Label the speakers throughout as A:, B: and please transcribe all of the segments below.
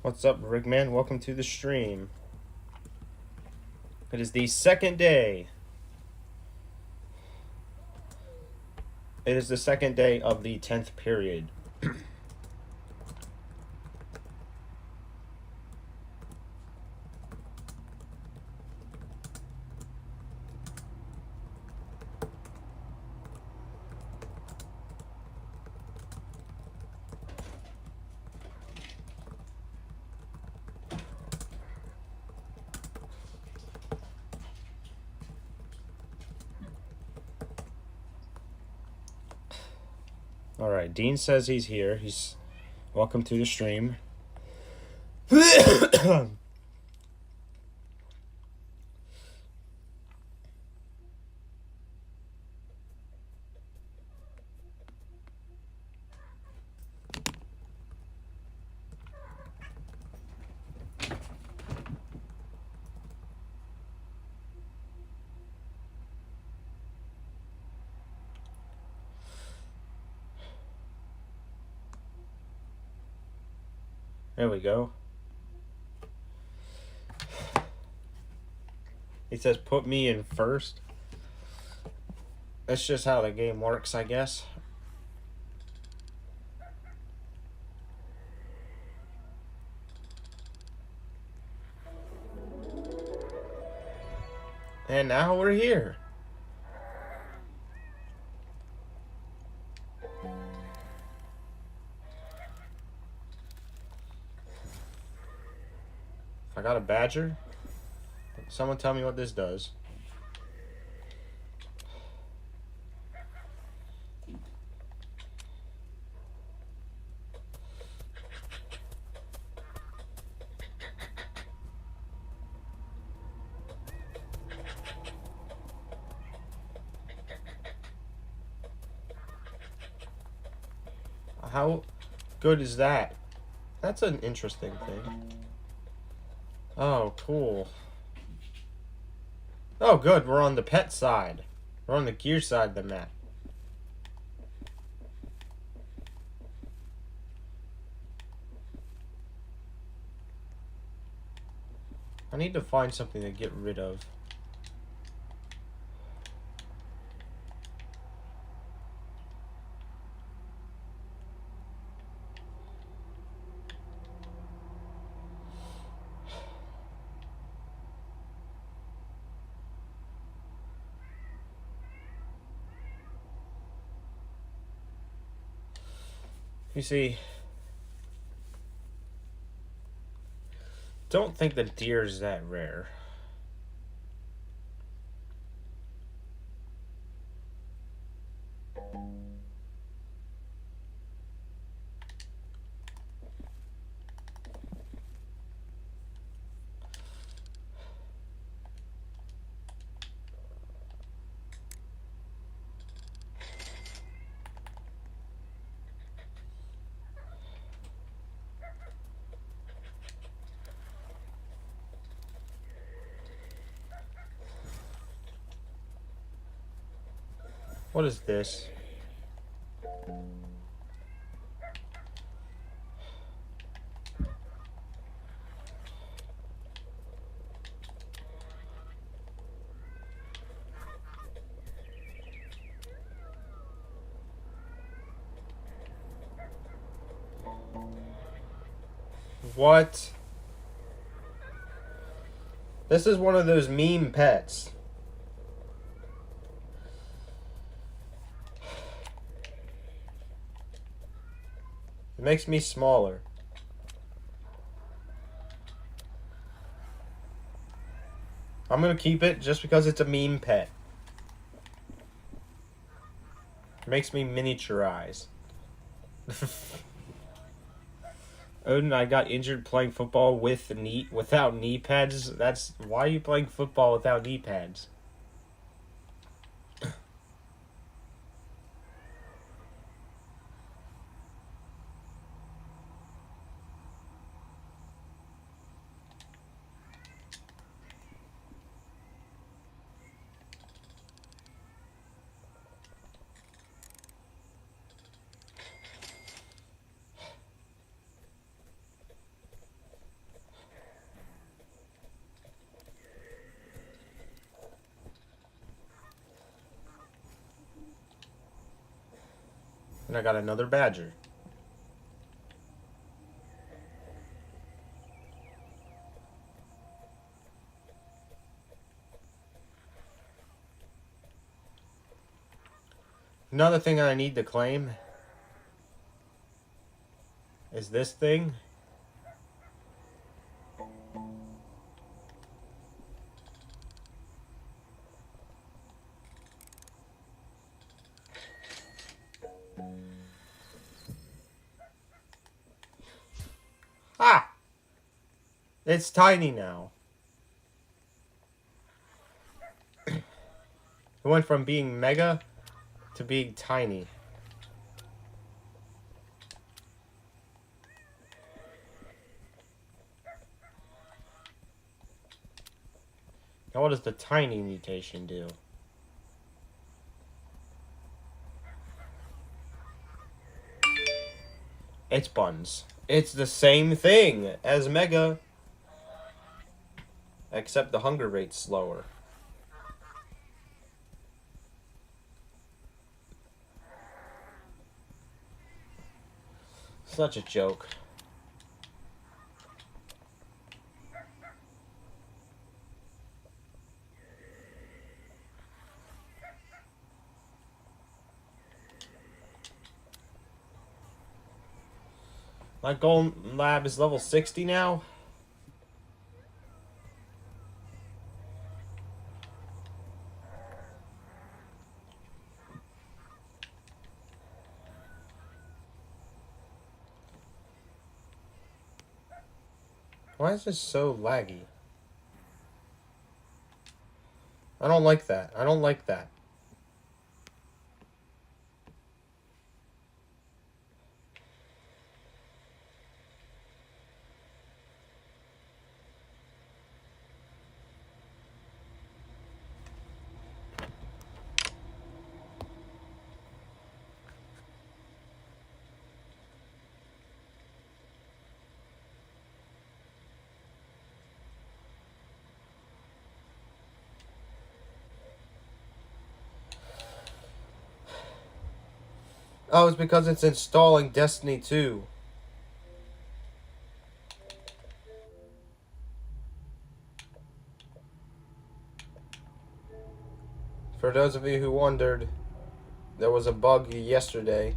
A: What's up, Rigman? Welcome to the stream. It is the second day. It is the second day of the 10th period. All right, Dean says he's here. He's welcome to the stream. There we go. He says, put me in first. That's just how the game works, I guess. And now we're here. I got a badger. Someone tell me what this does. How good is that? That's an interesting thing. Oh, cool. Oh, good. We're on the pet side. We're on the gear side of the map. I need to find something to get rid of. You see, don't think the deer's that rare. What is this? What? This is one of those meme pets. It makes me smaller. I'm gonna keep it just because it's a meme pet. It makes me miniaturize. Odin, I got injured playing football without knee pads. That's why are you playing football without knee pads? And I got another badger. Another thing I need to claim is this thing. Ah! It's tiny now. It went from being mega to being tiny. Now what does the tiny mutation do? It's buns. It's the same thing as mega, except the hunger rate's slower. Such a joke. My golden lab is level 60 now. Why is this so laggy? I don't like that. I don't like that. Oh, it's because it's installing Destiny 2. For those of you who wondered, there was a bug yesterday.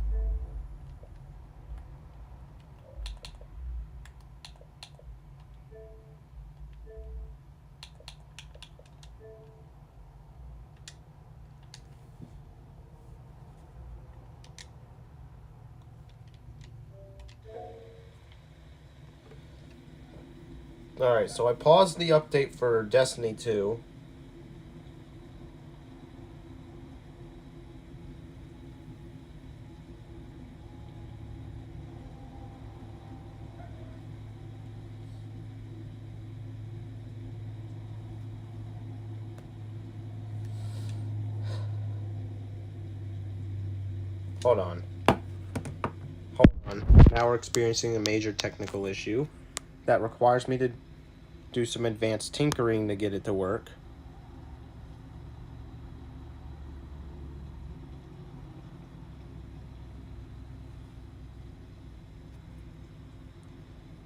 A: Alright, so I paused the update for Destiny 2. Hold on. Hold on. Now we're experiencing a major technical issue that requires me to do some advanced tinkering to get it to work.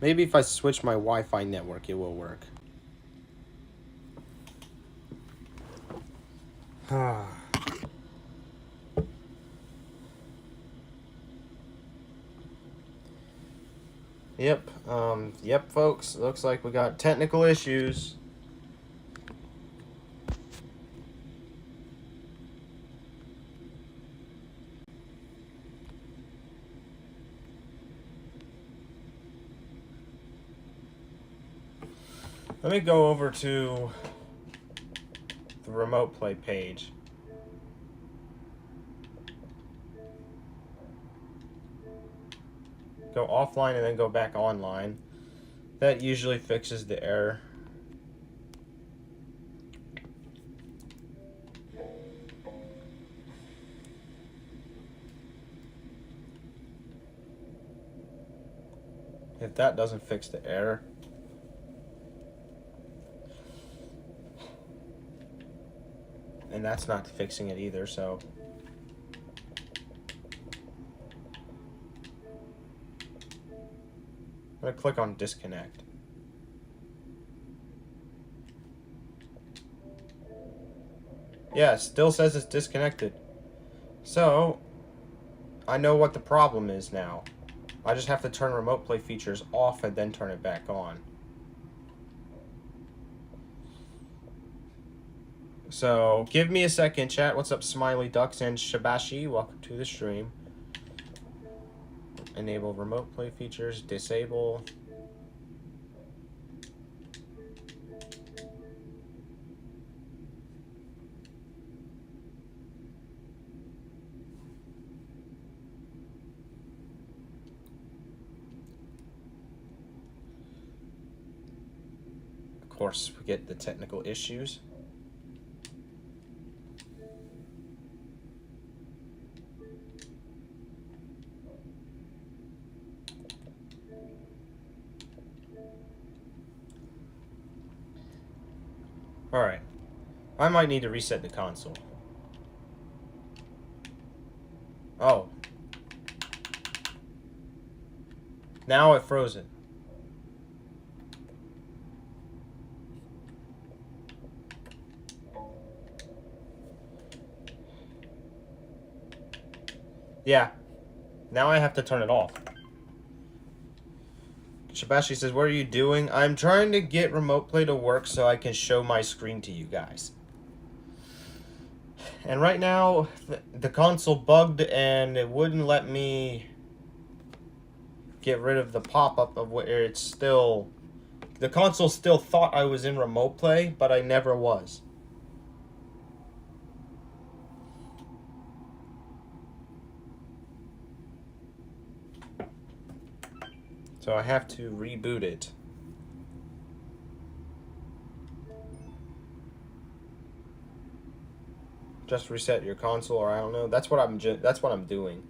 A: Maybe if I switch my Wi-Fi network, it will work. Yep, folks. Looks like we got technical issues. Let me go over to the remote play page. Go offline and then go back online. That usually fixes the error. If that doesn't fix the error, and that's not fixing it either, so I'm going to click on disconnect. Yeah, it still says it's disconnected. So, I know what the problem is now. I just have to turn remote play features off and then turn it back on. So, give me a second, chat. What's up, Smiley Ducks and Shabashi? Welcome to the stream. Enable remote play features, disable. Of course, we get the technical issues. Alright. I might need to reset the console. Oh. Now it froze it. Yeah. Now I have to turn it off. Shabashi says, what are you doing? I'm trying to get remote play to work so I can show my screen to you guys. And right now, the console bugged and it wouldn't let me get rid of the pop-up of where it's still... The console still thought I was in remote play, but I never was. So I have to reboot it. Just reset your console, or I don't know. That's what I'm doing.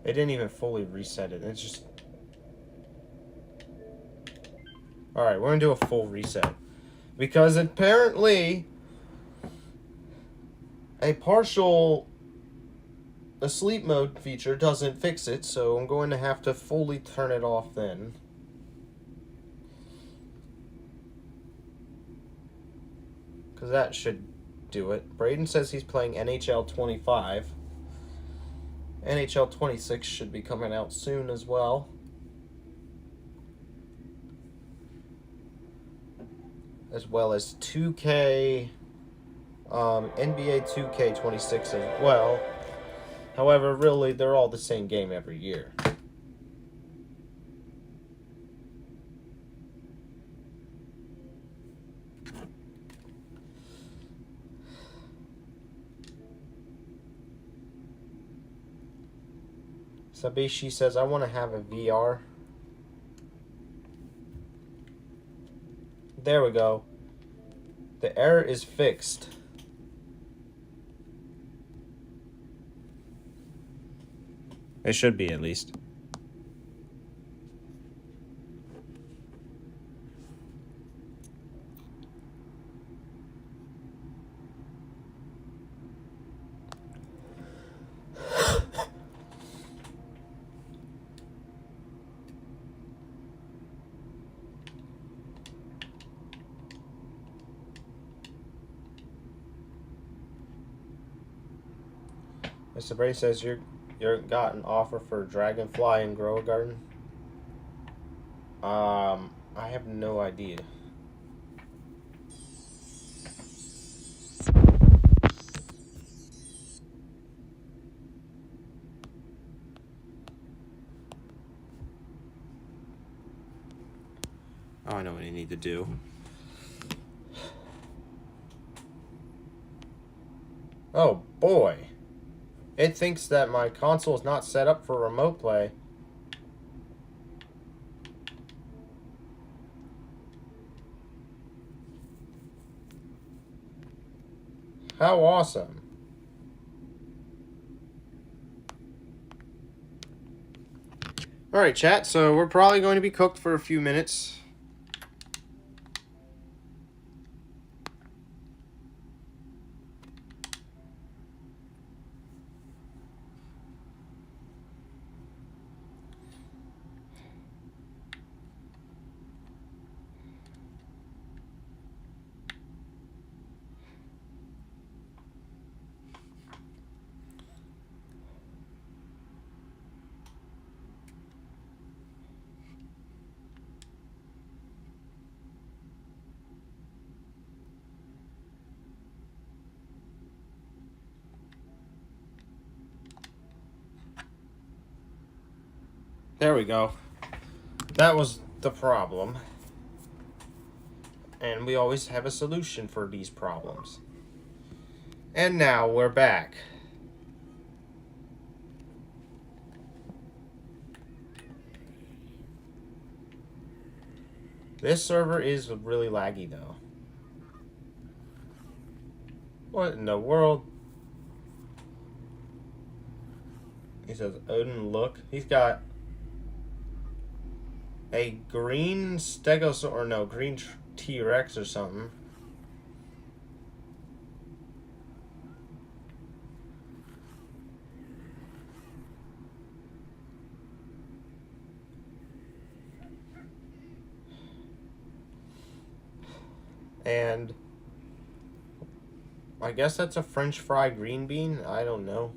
A: It didn't even fully reset it. It's just... Alright, we're going to do a full reset. Because apparently, a partial asleep mode feature doesn't fix it, so I'm going to have to fully turn it off then. Because that should do it. Braden says he's playing NHL 25. NHL 26 should be coming out soon as well. As well as 2K, NBA 2K26 as well. However, really, they're all the same game every year. Sabishi says, I want to have a VR. There we go. The error is fixed. It should be, at least. Mr. Brady says you got an offer for Dragonfly and Grow a Garden. I have no idea. Oh, I know what I need to do. Oh boy. It thinks that my console is not set up for remote play. How awesome. Alright, chat, so we're probably going to be cooked for a few minutes. There we go. That was the problem. And we always have a solution for these problems. And now we're back. This server is really laggy, though. What in the world? He says, Odin, look. He's got a green stegosaurus, or no, green T-Rex or something. And I guess that's a French fry green bean. I don't know.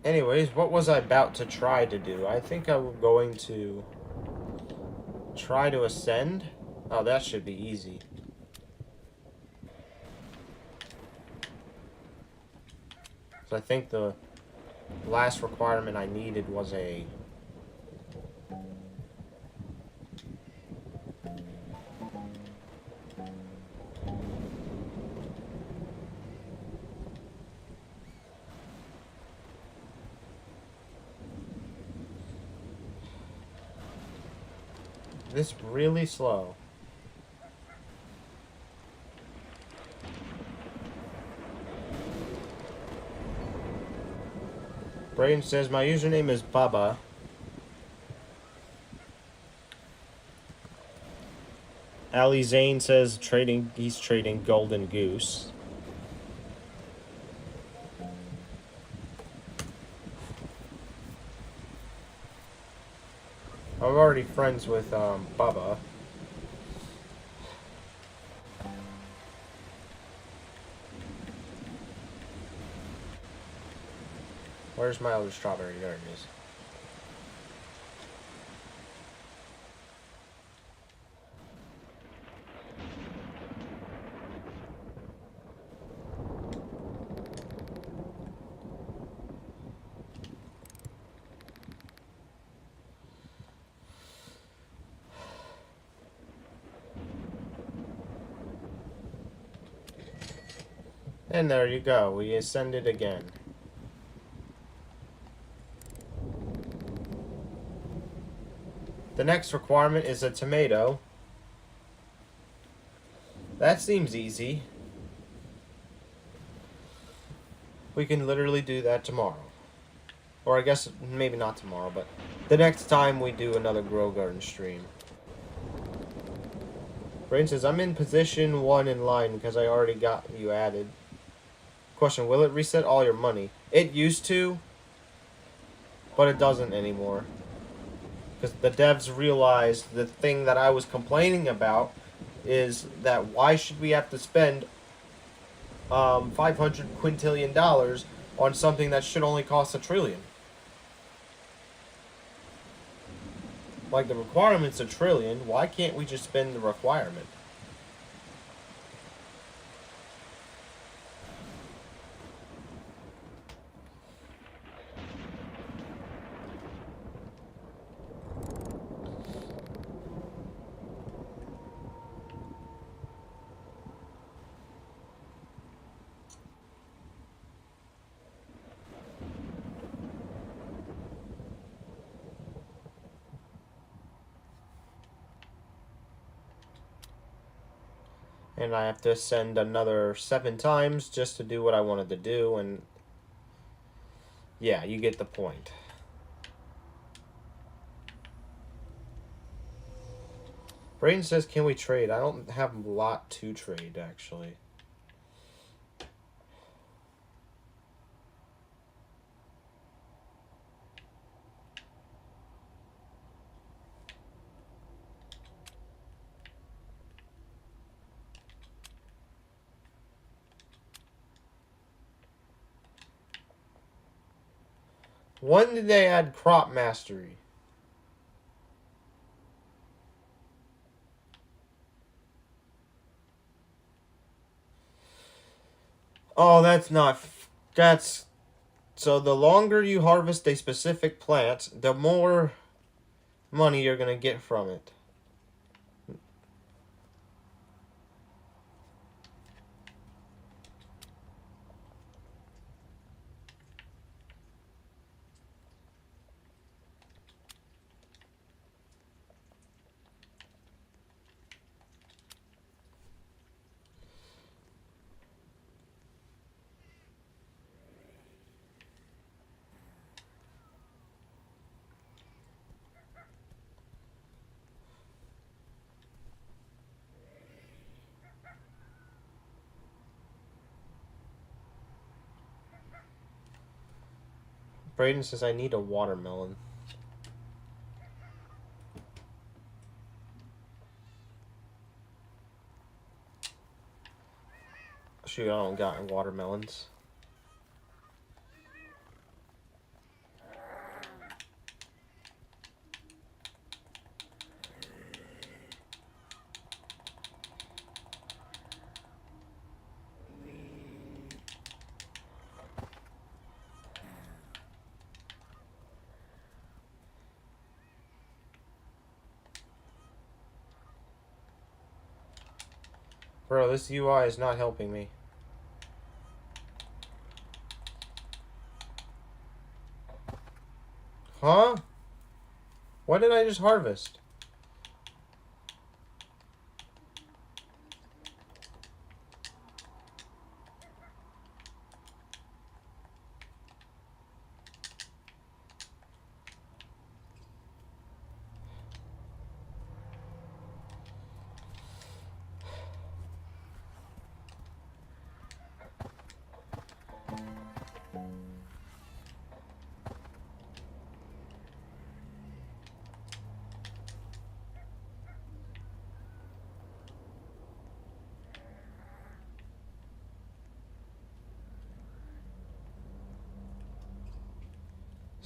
A: Anyways, what was I about to try to do? I think I'm going to try to ascend. Oh, that should be easy. So I think the last requirement I needed was a... This really slow. Braden says, my username is Baba. Ali Zane says he's trading Golden Goose. I'm already friends with Bubba. Where's my other strawberry? There it is. And there you go. We ascended again. The next requirement is a tomato. That seems easy. We can literally do that tomorrow. Or I guess maybe not tomorrow, but the next time we do another Grow Garden stream. Brain says, I'm in position 1 in line because I already got you added. Question, will it reset all your money? It used to, but it doesn't anymore. Because the devs realized the thing that I was complaining about is that why should we have to spend $500 quintillion on something that should only cost $1 trillion? Like, the requirement's $1 trillion, why can't we just spend the requirement? And I have to ascend another 7 times just to do what I wanted to do, and yeah, you get the point. Brayden says, can we trade? I don't have a lot to trade, actually. When did they add crop mastery? Oh, that's not... That's... So the longer you harvest a specific plant, the more money you're going to get from it. Brayden says, I need a watermelon. Shoot, I don't got watermelons. Bro, this UI is not helping me. Huh? What did I just harvest?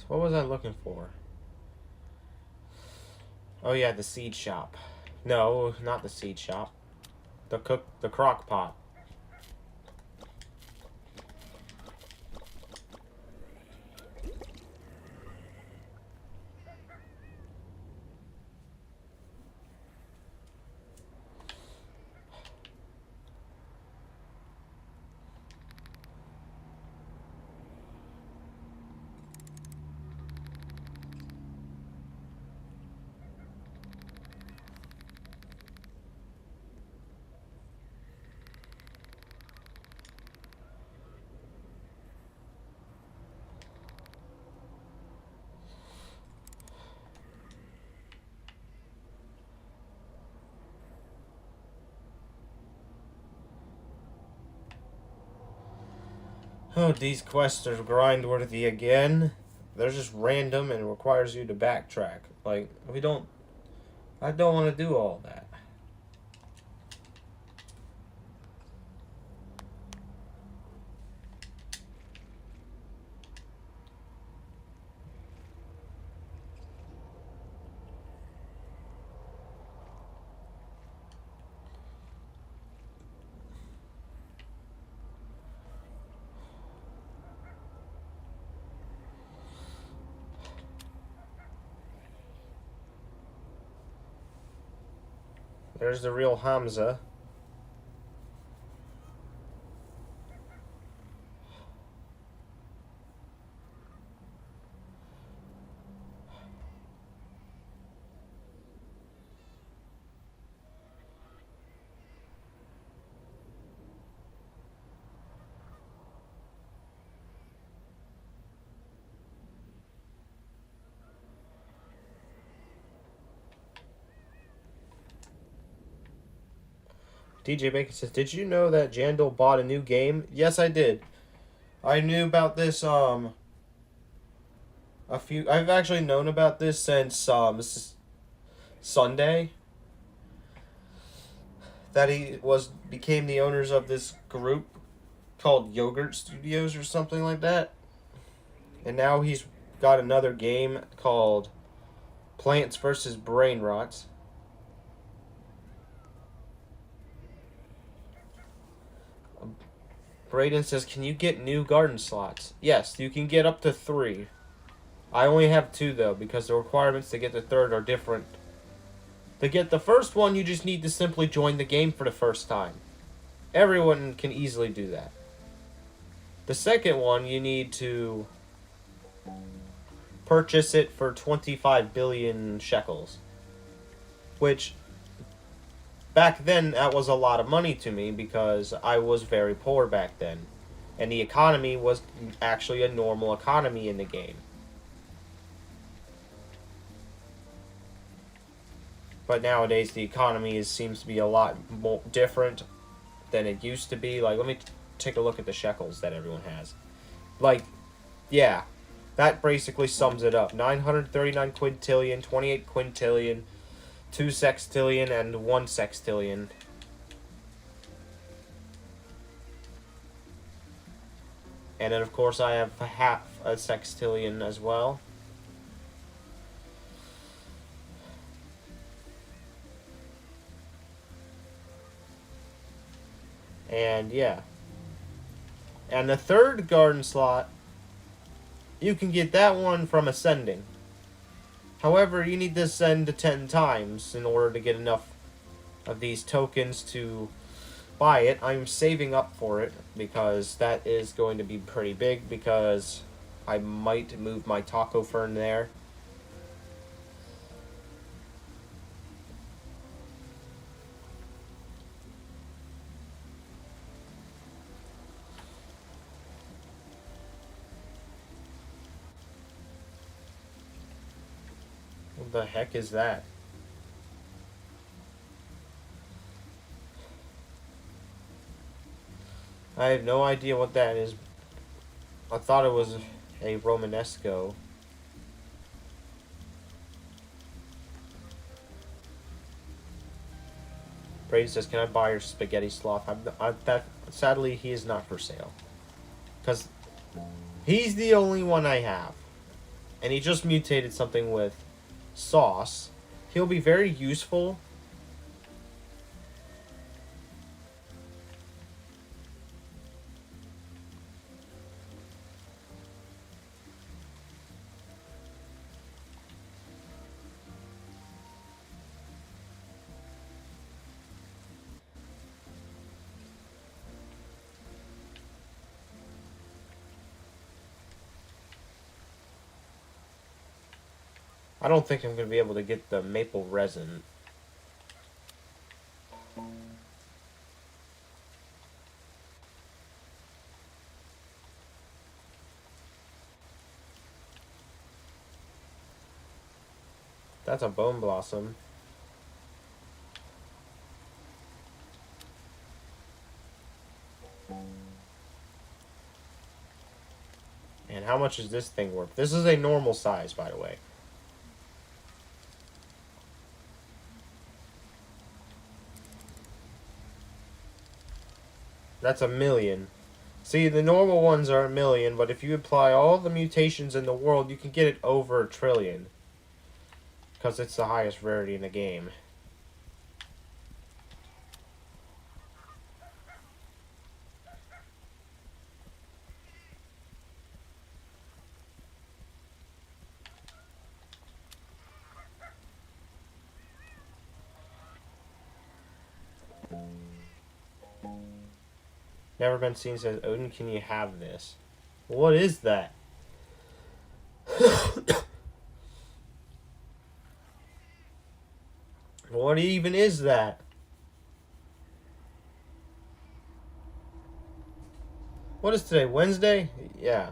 A: So what was I looking for? Oh yeah, the seed shop. No, not the seed shop. The crock pot. Oh, these quests are grind-worthy again. They're just random and requires you to backtrack. Like, I don't want to do all that. There's the real Hamza. DJ Bacon says, "Did you know that Jandal bought a new game?" Yes, I did. I knew about this a few. I've actually known about this since Sunday. That he became the owners of this group called Yogurt Studios or something like that, and now he's got another game called Plants vs. Brain Rots. Braden says, "Can you get new garden slots?" Yes, you can get up to 3. I only have 2 though, because the requirements to get the third are different. To get the first one, you just need to simply join the game for the first time. Everyone can easily do that. The second one, you need to purchase it for 25 billion shekels. Which, back then, that was a lot of money to me because I was very poor back then. And the economy was actually a normal economy in the game. But nowadays, the economy seems to be a lot more different than it used to be. Like, let me take a look at the shekels that everyone has. Like, yeah, that basically sums it up. 939 quintillion, 28 quintillion, 2 sextillion, and 1 sextillion. And then, of course, I have half a sextillion as well. And, yeah. And the third garden slot, you can get that one from ascending. However, you need to ascend 10 times in order to get enough of these tokens to buy it. I'm saving up for it because that is going to be pretty big because I might move my taco fern there. What the heck is that? I have no idea what that is. I thought it was a Romanesco. Brady says, "Can I buy your spaghetti sloth?" Sadly, he is not for sale. Because he's the only one I have. And he just mutated something with sauce. He'll be very useful. I don't think I'm going to be able to get the maple resin. That's a bone blossom. And how much is this thing worth? This is a normal size, by the way. That's 1,000,000. See, the normal ones are 1,000,000, but if you apply all the mutations in the world, you can get it over 1,000,000,000. Because it's the highest rarity in the game. Never been seen says, "Odin, can you have this?" What is that? What even is that? What is today? Wednesday? Yeah.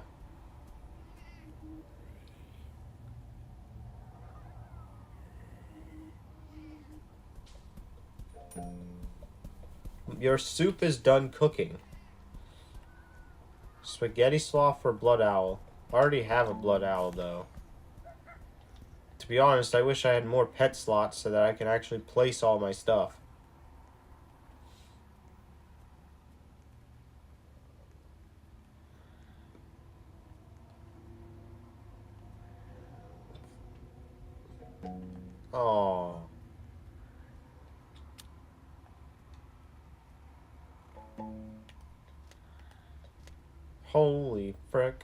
A: Your soup is done cooking. Spaghetti sloth for blood owl. I already have a blood owl, though. To be honest, I wish I had more pet slots so that I can actually place all my stuff. Oh. Holy frick.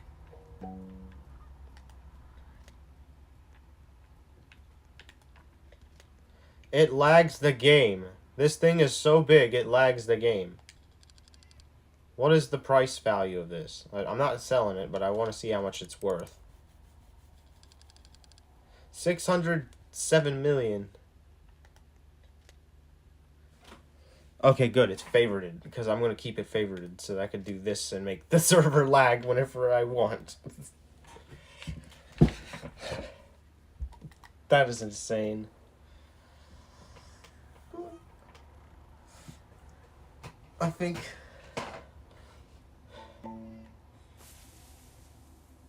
A: It lags the game. This thing is so big, it lags the game. What is the price value of this? I'm not selling it, but I want to see how much it's worth. 607 million. Okay, good. It's favorited because I'm going to keep it favorited so that I can do this and make the server lag whenever I want. That is insane. I think...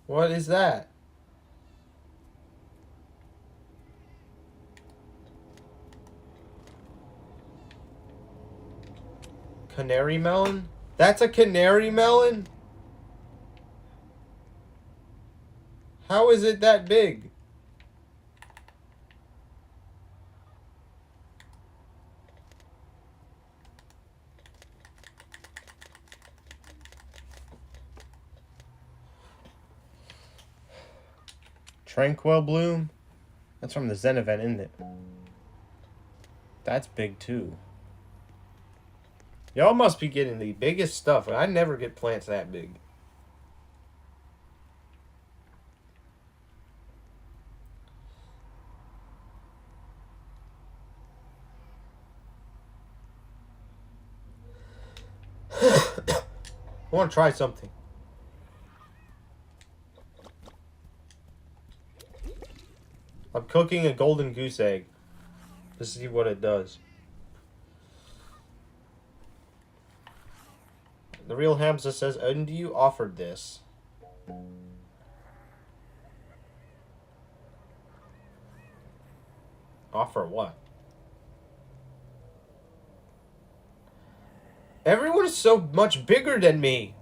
A: What is that? Canary melon? That's a canary melon? How is it that big? Tranquil Bloom? That's from the Zen event, isn't it? That's big too. Y'all must be getting the biggest stuff. I never get plants that big. I want to try something. I'm cooking a golden goose egg to see what it does. The real Hamza says, and you offered this. Offer what? Everyone is so much bigger than me.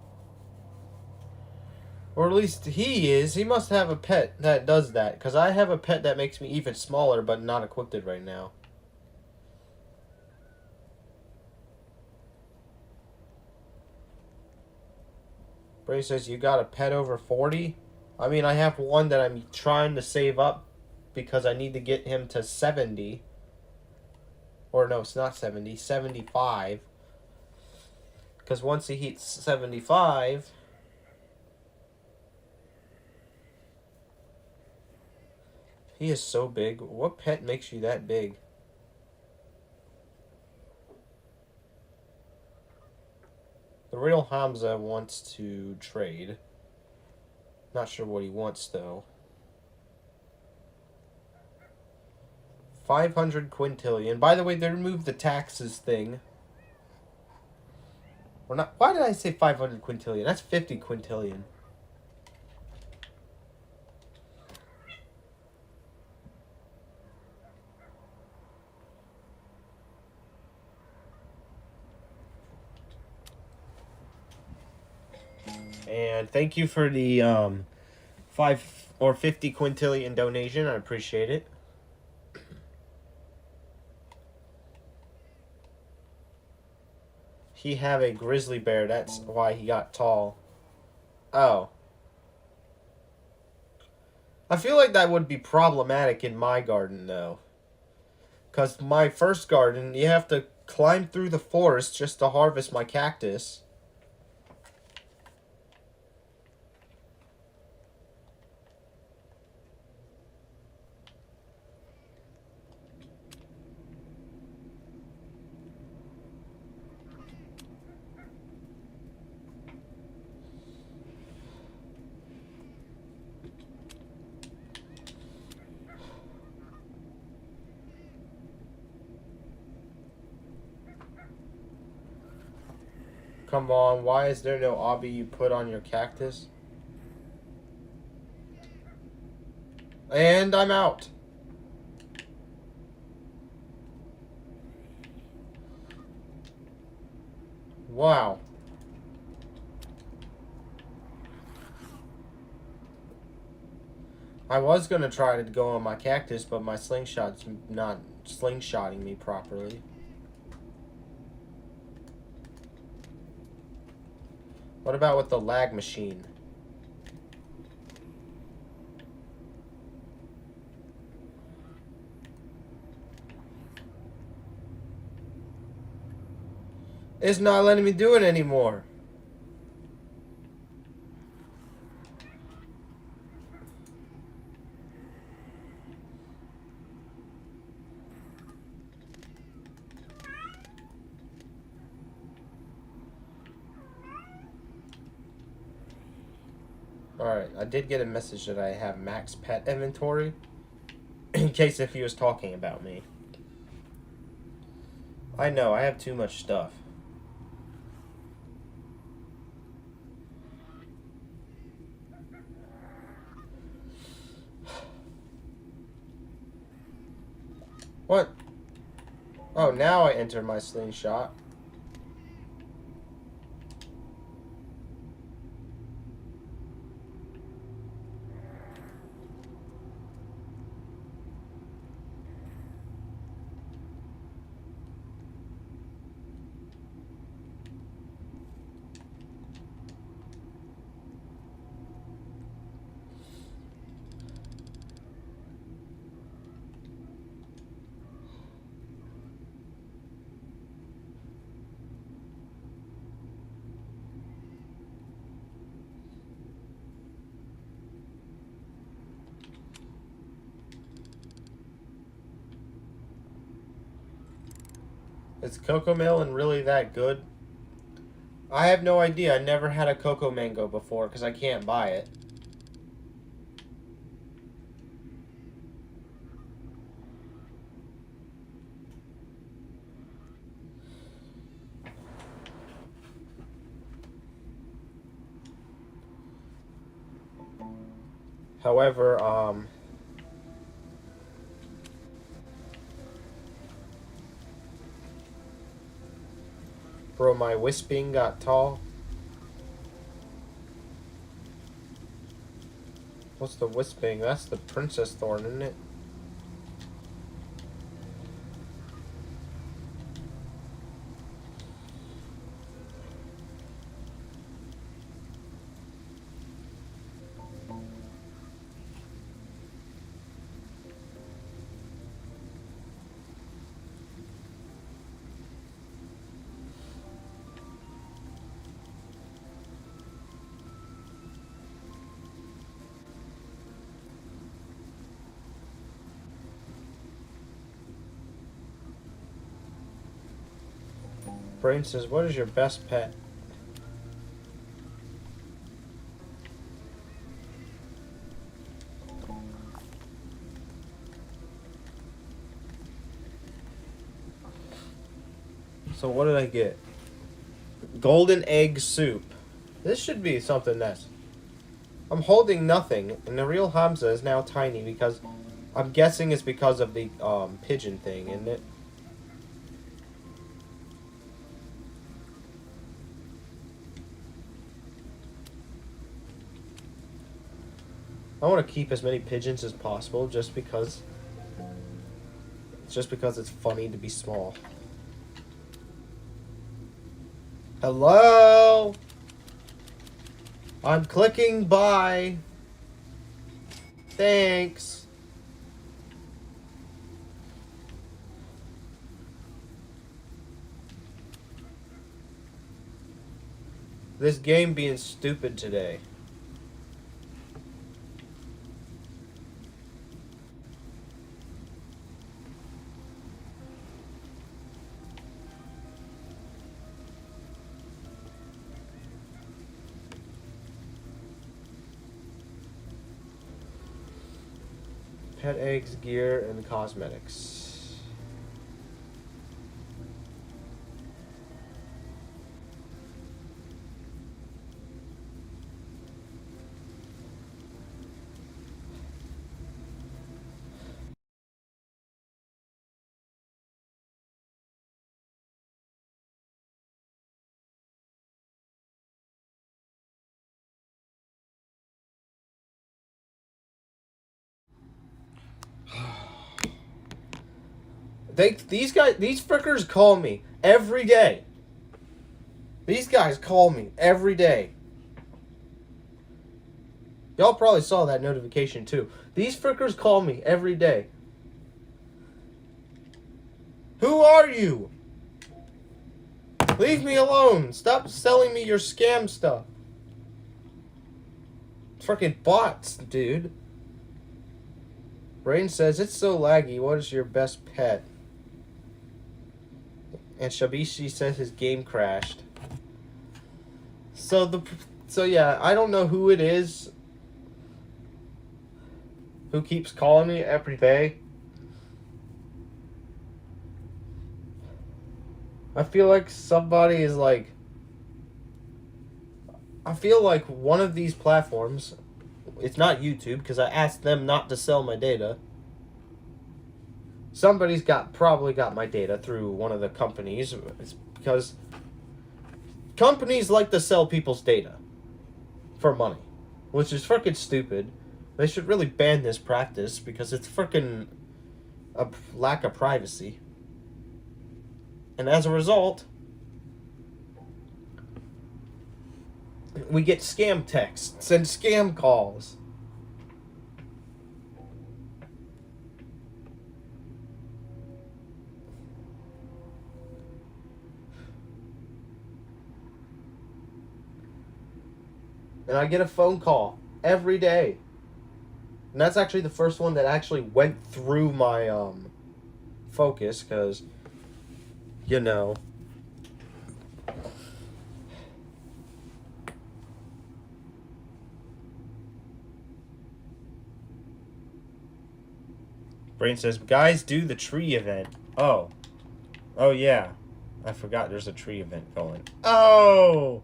A: Or at least he is. He must have a pet that does that. Because I have a pet that makes me even smaller, but not equipped right now. Bray says, you got a pet over 40? I mean, I have one that I'm trying to save up because I need to get him to 70. Or no, it's not 70, 75. Because once he hits 75... He is so big. What pet makes you that big? The real Hamza wants to trade. Not sure what he wants, though. 500 quintillion. By the way, they removed the taxes thing. Or not. Why did I say 500 quintillion? That's 50 quintillion. And thank you for the 5 or 50 quintillion donation. I appreciate it. He have a grizzly bear. That's why he got tall. Oh. I feel like that would be problematic in my garden, though. Because my first garden, you have to climb through the forest just to harvest my cactus. come on. Why is there no obby you put on your cactus? And I'm out. Wow. I was gonna try to go on my cactus, but my slingshot's not slingshotting me properly. What about with the lag machine? It's not letting me do it anymore. Alright, I did get a message that I have max pet inventory. In case if he was talking about me. I know, I have too much stuff. What? Oh, now I enter my slingshot. Is Cocoa Melon really that good? I have no idea. I never had a Cocoa Mango before because I can't buy it. However, bro, my wisping got tall. What's the wisping? That's the princess thorn, isn't it? Brain says, what is your best pet? So what did I get? Golden egg soup. This should be something that's... I'm holding nothing, and the real Hamza is now tiny because... I'm guessing it's because of the pigeon thing, isn't it? I want to keep as many pigeons as possible just because it's funny to be small. Hello? I'm clicking buy. Thanks. This game being stupid today. Pet eggs, gear, and cosmetics. These frickers call me every day. These guys call me every day. Y'all probably saw that notification too. These frickers call me every day. Who are you? Leave me alone. Stop selling me your scam stuff. Freaking bots, dude. Rain says, it's so laggy. What is your best pet? And Shabishi says his game crashed. So yeah, I don't know who it is who keeps calling me every day. I feel like somebody is like... I feel like one of these platforms... It's not YouTube, because I asked them not to sell my data. Somebody's probably got my data through one of the companies. It's because companies like to sell people's data for money, which is freaking stupid. They should really ban this practice because it's freaking a lack of privacy. And as a result, we get scam texts and scam calls. And I get a phone call every day. And that's actually the first one that actually went through my focus, because, you know. Brain says, guys, do the tree event. Oh. Oh, yeah. I forgot there's a tree event going. Oh!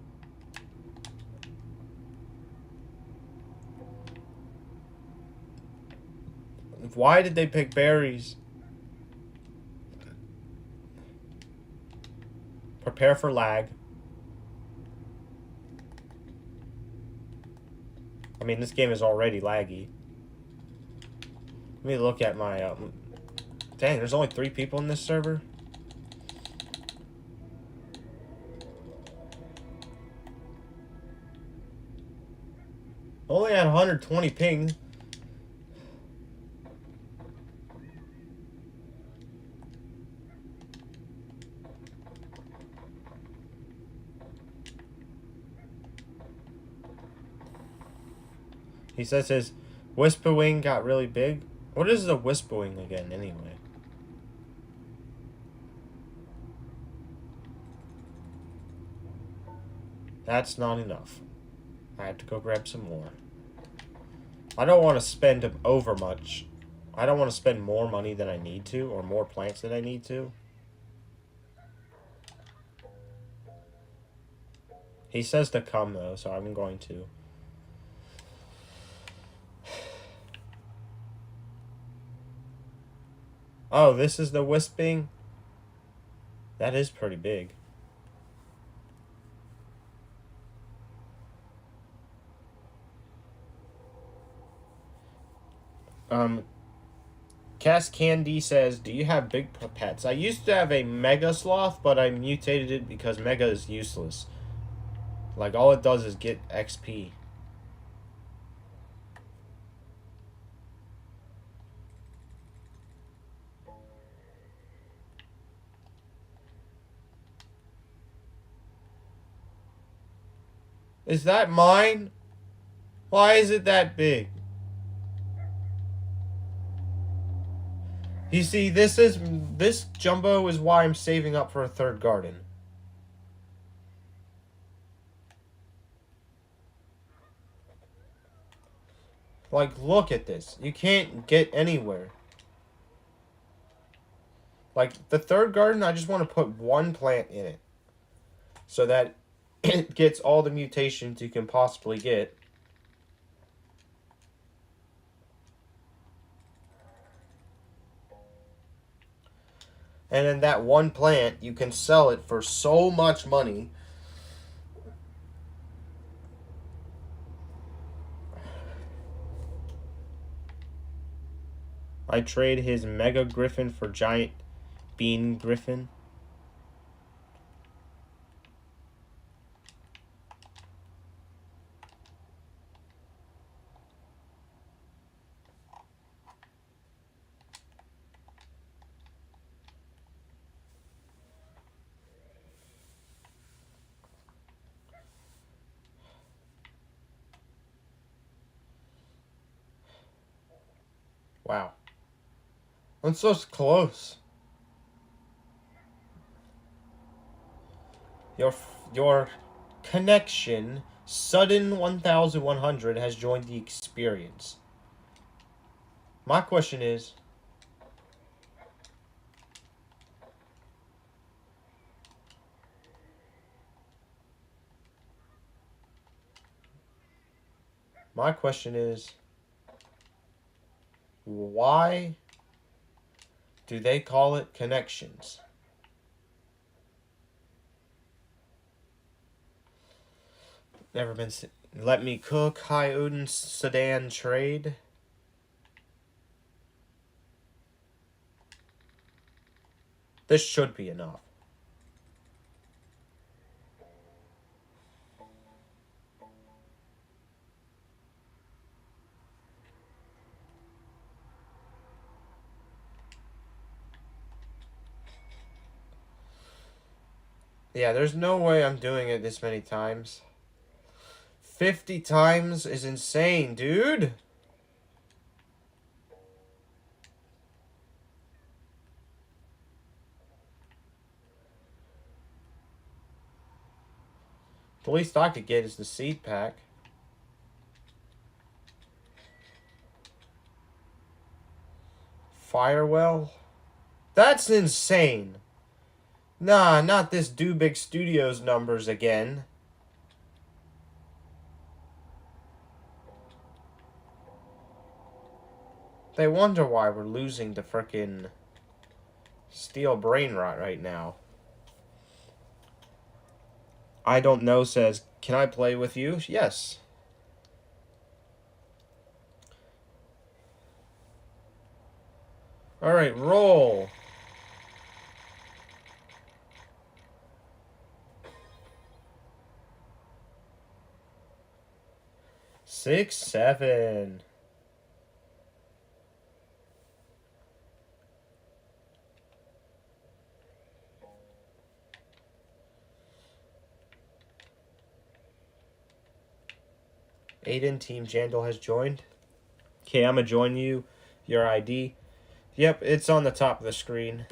A: Why did they pick berries? Prepare for lag. I mean, this game is already laggy. Let me look at my... dang, there's only 3 people in this server? Only at 120 ping. He says his whisper wing got really big. What is a whisper wing again, anyway? That's not enough. I have to go grab some more. I don't want to spend over much. I don't want to spend more money than I need to, or more plants than I need to. He says to come, though, so I'm going to. Oh, this is the wisping? That is pretty big. Cass Candy says, do you have big pets? I used to have a Mega Sloth, but I mutated it because Mega is useless. Like, all it does is get XP. Is that mine? Why is it that big? You see, this jumbo is why I'm saving up for a third garden. Like, look at this. You can't get anywhere. Like, the third garden, I just want to put one plant in it. So that it gets all the mutations you can possibly get. And in that one plant, you can sell it for so much money. I trade his Mega Griffin for Giant Bean Griffin. Wow. I'm so close. Your connection, Sudden 1100, has joined the experience. My question is, why do they call it connections? Never been. Let me cook. Hi, Odin Sedan trade. This should be enough. Yeah, there's no way I'm doing it this many times. 50 times is insane, dude. The least I could get is the seed pack. Firewell? That's insane. Nah, not this Do Big Studios numbers again. They wonder why we're losing to frickin' Steel Brain Rot right now. I don't know says, can I play with you? Yes. Alright, roll. 6, 7. Aiden, Team Jandal has joined. Okay, I'm gonna join you. Your ID. Yep, it's on the top of the screen.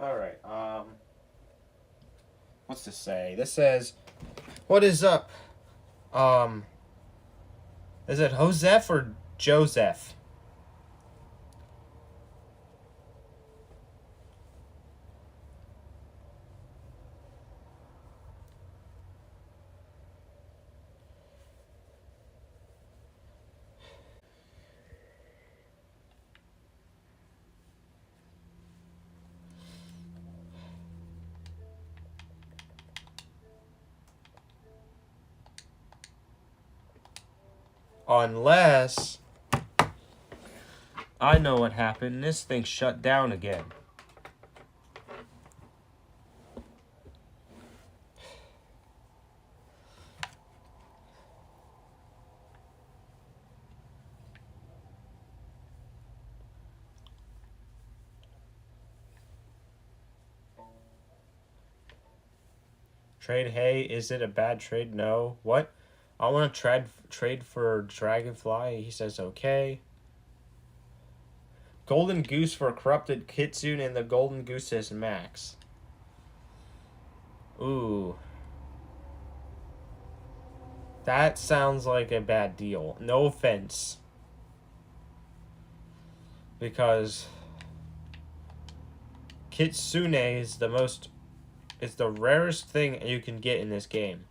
A: Alright, what's this say? This says, what is up? Is it Joseph or Joseph? Unless I know what happened. This thing shut down again. Trade hay, is it a bad trade? No. What? I want to trade for Dragonfly. He says okay. Golden Goose for Corrupted Kitsune, and the Golden Goose says max. Ooh. That sounds like a bad deal. No offense. Because Kitsune is the rarest thing you can get in this game.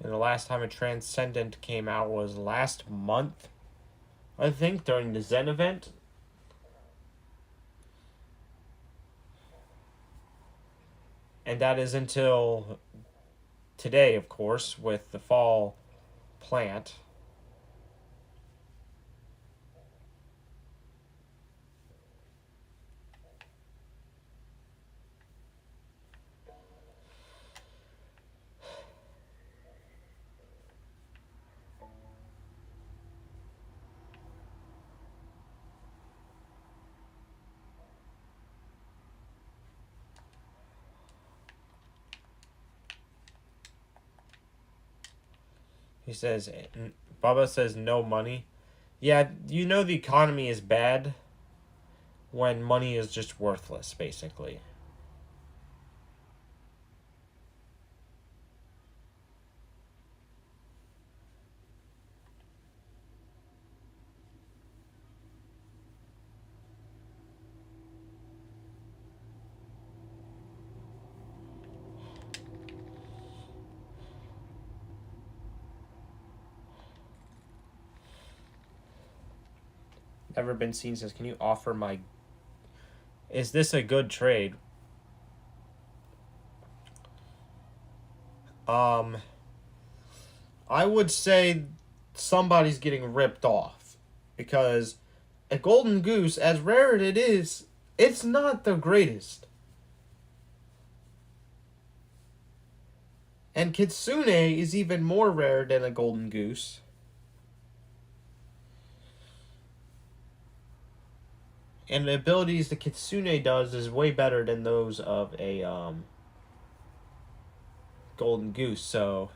A: And the last time a Transcendent came out was last month, I think, during the Zen event. And that is until today, of course, with the fall plant. He says, Bubba says no money. Yeah, you know the economy is bad when money is just worthless, basically. Never been seen says, can you offer my... Is this a good trade? I would say somebody's getting ripped off. Because a golden goose, as rare as it is, it's not the greatest. And Kitsune is even more rare than a golden goose. And the abilities the Kitsune does is way better than those of a golden goose, so...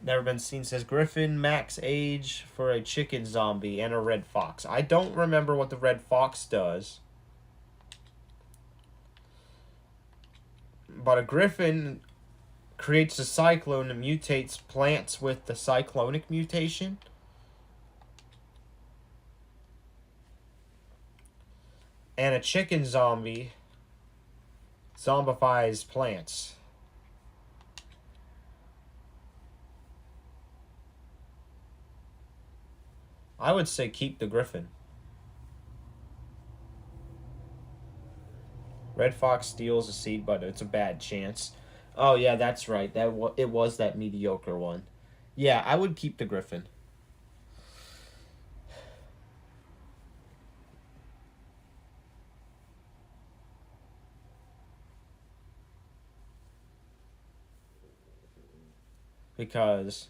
A: Never been seen says Griffin max age for a chicken zombie and a red fox. I don't remember what the red fox does. But a griffin creates a cyclone and mutates plants with the cyclonic mutation. And a chicken zombie zombifies plants. I would say keep the griffin. Red fox steals a seed, but it's a bad chance. Oh yeah, that's right. It was that mediocre one. Yeah, I would keep the griffin. Because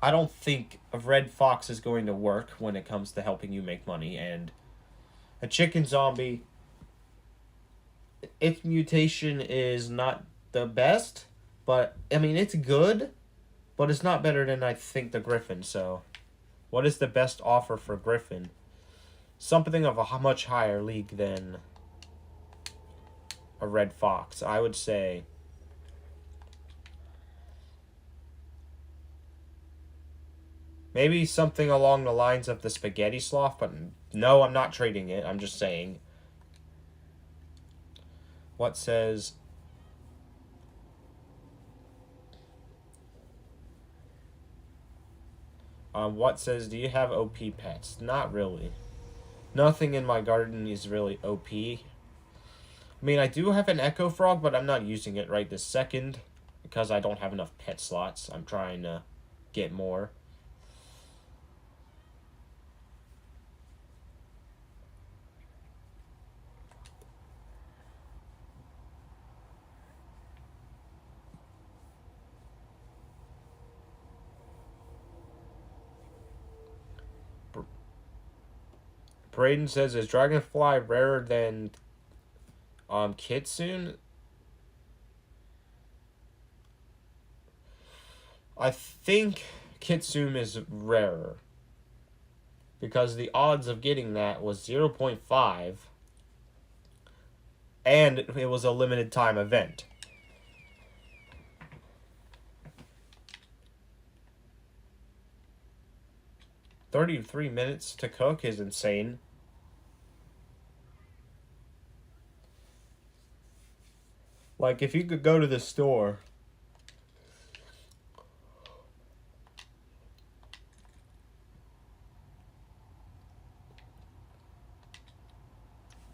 A: I don't think a red fox is going to work when it comes to helping you make money, and a chicken zombie, its mutation is not the best, but I mean it's good, but it's not better than I think the griffin. So, what is the best offer for griffin? Something of a much higher league than a red fox. I would say maybe something along the lines of the spaghetti sloth, but no, I'm not trading it. I'm just saying. What says... What says, do you have OP pets? Not really. Nothing in my garden is really OP. I mean, I do have an Echo Frog, but I'm not using it right this second because I don't have enough pet slots. I'm trying to get more. Braden says, is Dragonfly rarer than Kitsune? I think Kitsune is rarer because the odds of getting that was 0.5 and it was a limited time event. $33 to cook is insane. Like, if you could go to the store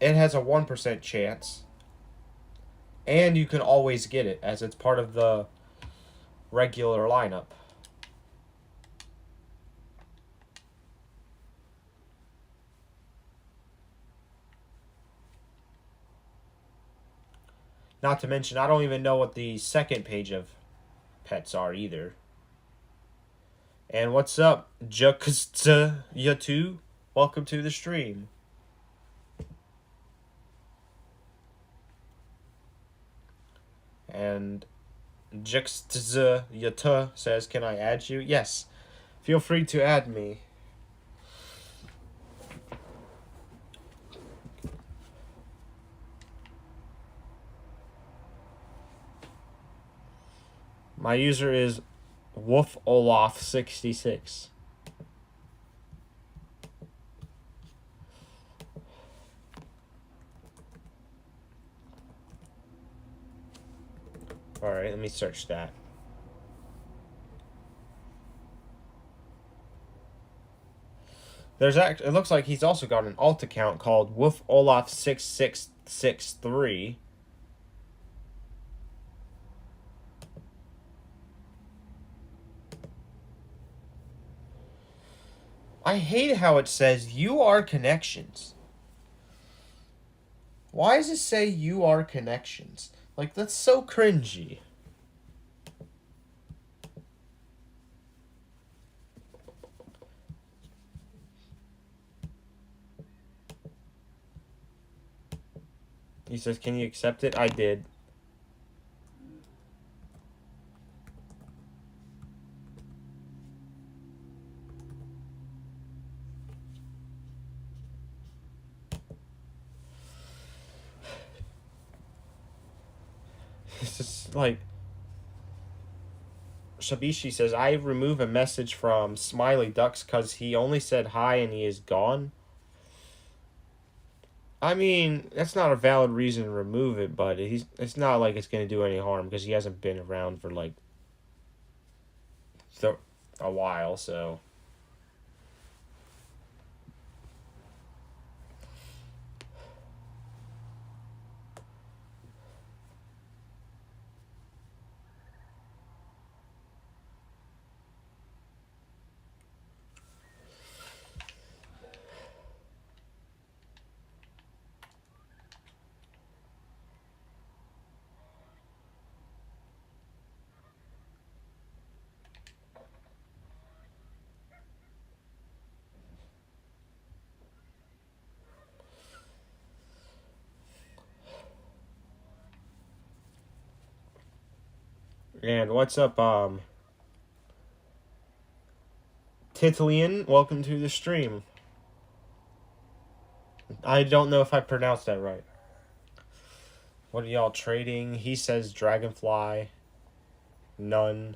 A: it has a 1% chance. And you can always get it as it's part of the regular lineup. Not to mention, I don't even know what the second page of pets are either. And what's up, Juxta2? Welcome to the stream. And Juxta says, can I add you? Yes. Feel free to add me. My user is Wolf Olaf 66. Alright, let me search that. It looks like he's also got an alt account called Wolf Olaf 6663. I hate how it says you are connections. Why does it say you are connections? Like, that's so cringy. He says, can you accept it? I did. It's just like Shabishi says, I remove a message from Smiley Ducks because he only said hi and he is gone. I mean, that's not a valid reason to remove it, but it's not like it's going to do any harm because he hasn't been around for like a while, so. And what's up, Titlian? Welcome to the stream. I don't know if I pronounced that right. What are y'all trading? He says Dragonfly. None.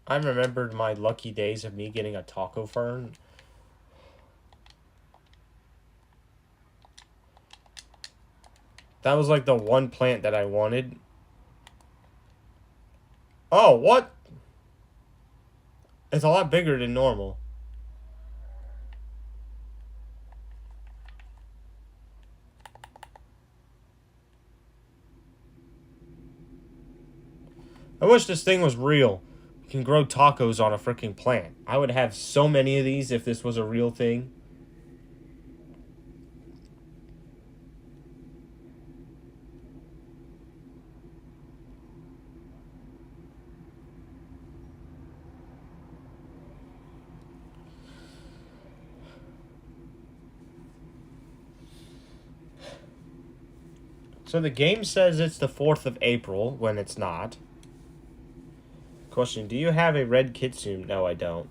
A: I remembered my lucky days of me getting a taco fern. That was like the one plant that I wanted. Oh, what? It's a lot bigger than normal. I wish this thing was real. You can grow tacos on a freaking plant. I would have so many of these if this was a real thing. So the game says it's the 4th of April when it's not. Question, do you have a red kitsune? No, I don't.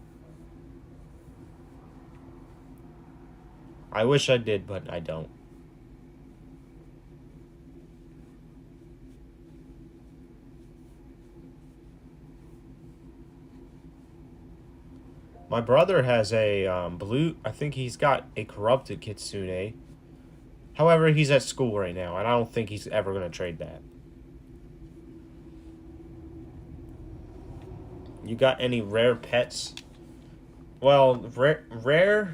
A: I wish I did, but I don't. My brother has a blue... I think he's got a corrupted kitsune. However, he's at school right now, and I don't think he's ever going to trade that. You got any rare pets? Well, rare...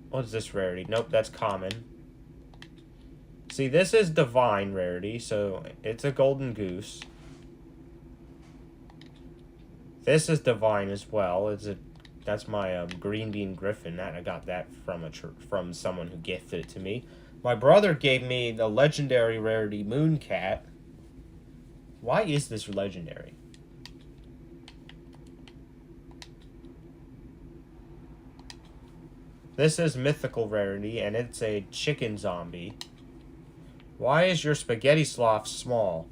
A: What's this rarity? Nope, that's common. See, this is divine rarity, so it's a golden goose. This is divine as well. That's my green bean griffin. I got that from someone who gifted it to me. My brother gave me the legendary rarity moon cat. Why is this legendary? This is mythical rarity, and it's a chicken zombie. Why is your spaghetti sloth small?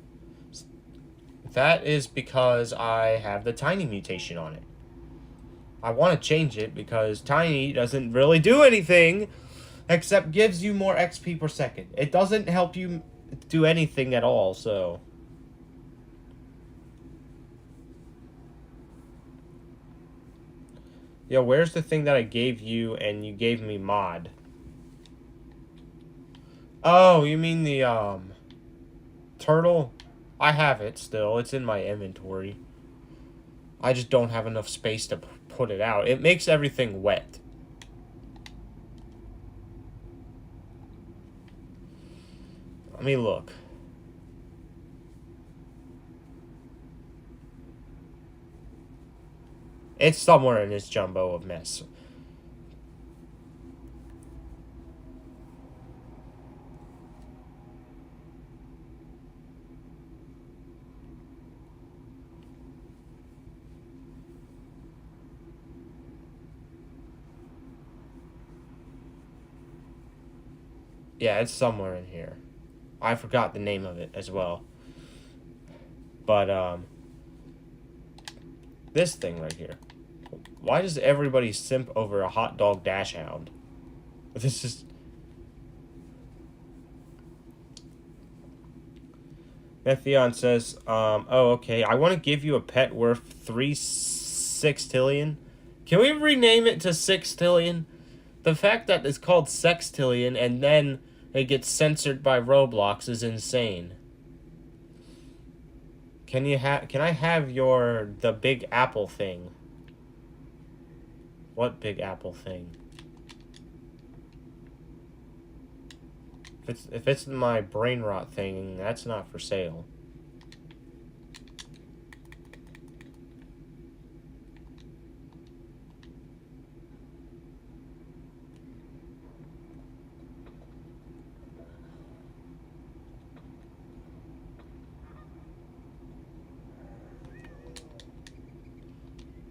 A: That is because I have the tiny mutation on it. I want to change it because tiny doesn't really do anything except gives you more XP per second. It doesn't help you do anything at all, so... Yo, where's the thing that I gave you and you gave me mod? Oh, you mean the, turtle? I have it still. It's in my inventory. I just don't have enough space to put it out. It makes everything wet. Let me look. It's somewhere in this jumbo of mess. Yeah, it's somewhere in here. I forgot the name of it as well. But, this thing right here. Why does everybody simp over a hot dog dash hound? This is... Methion says, oh, okay, I want to give you a pet worth 3 sextillion. Can we rename it to sextillion? The fact that it's called sextillion and then it gets censored by Roblox is insane. Can I have the Big Apple thing? What Big Apple thing? If it's my brain rot thing, that's not for sale.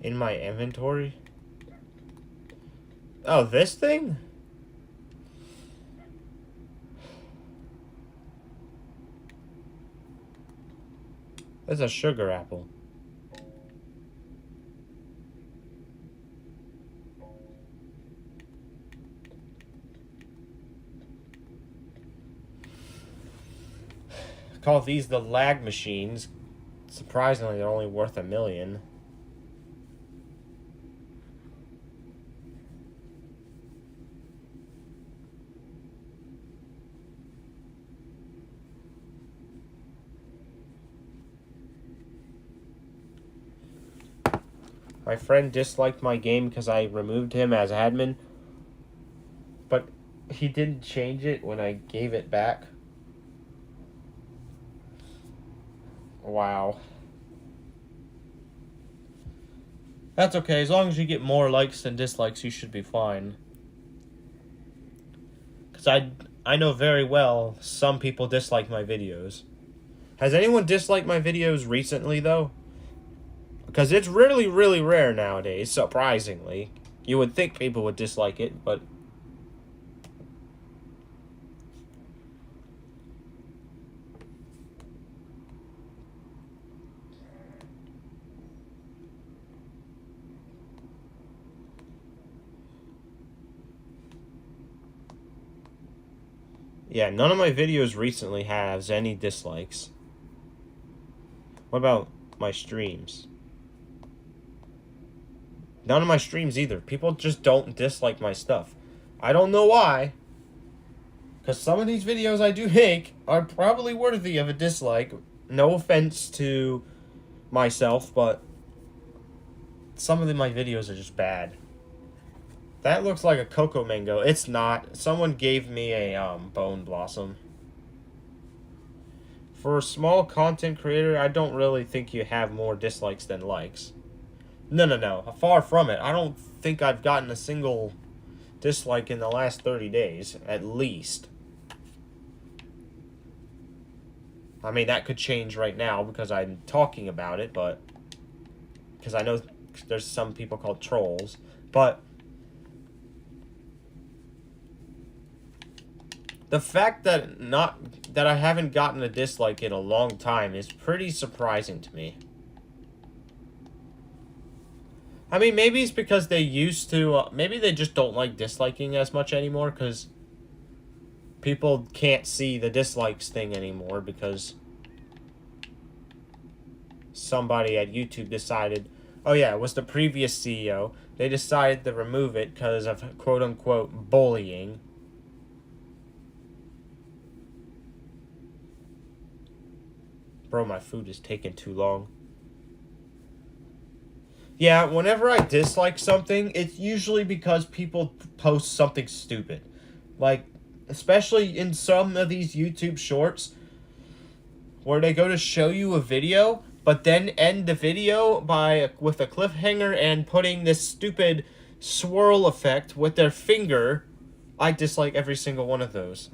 A: In my inventory? Oh, this thing? That's a sugar apple. Call these the lag machines. Surprisingly, they're only worth $1 million. My friend disliked my game because I removed him as admin, but he didn't change it when I gave it back. Wow. That's okay. As long as you get more likes than dislikes, you should be fine. Because I know very well some people dislike my videos. Has anyone disliked my videos recently, though? Because it's really, really rare nowadays, surprisingly. You would think people would dislike it, but... yeah, none of my videos recently has any dislikes. What about my streams? None of my streams either. People just don't dislike my stuff. I don't know why. Because some of these videos I do make are probably worthy of a dislike. No offense to myself, but some of my videos are just bad. That looks like a cocoa mango. It's not. Someone gave me a bone blossom. For a small content creator, I don't really think you have more dislikes than likes. No. Far from it. I don't think I've gotten a single dislike in the last 30 days, at least. I mean, that could change right now because I'm talking about it, but... because I know there's some people called trolls. But... the fact that I haven't gotten a dislike in a long time is pretty surprising to me. I mean, maybe it's because they used to... maybe they just don't like disliking as much anymore, because people can't see the dislikes thing anymore, because somebody at YouTube decided... oh yeah, it was the previous CEO. They decided to remove it because of quote-unquote bullying. Bro, my food is taking too long. Yeah, whenever I dislike something, it's usually because people post something stupid. Like, especially in some of these YouTube shorts, where they go to show you a video, but then end the video with a cliffhanger and putting this stupid swirl effect with their finger. I dislike every single one of those.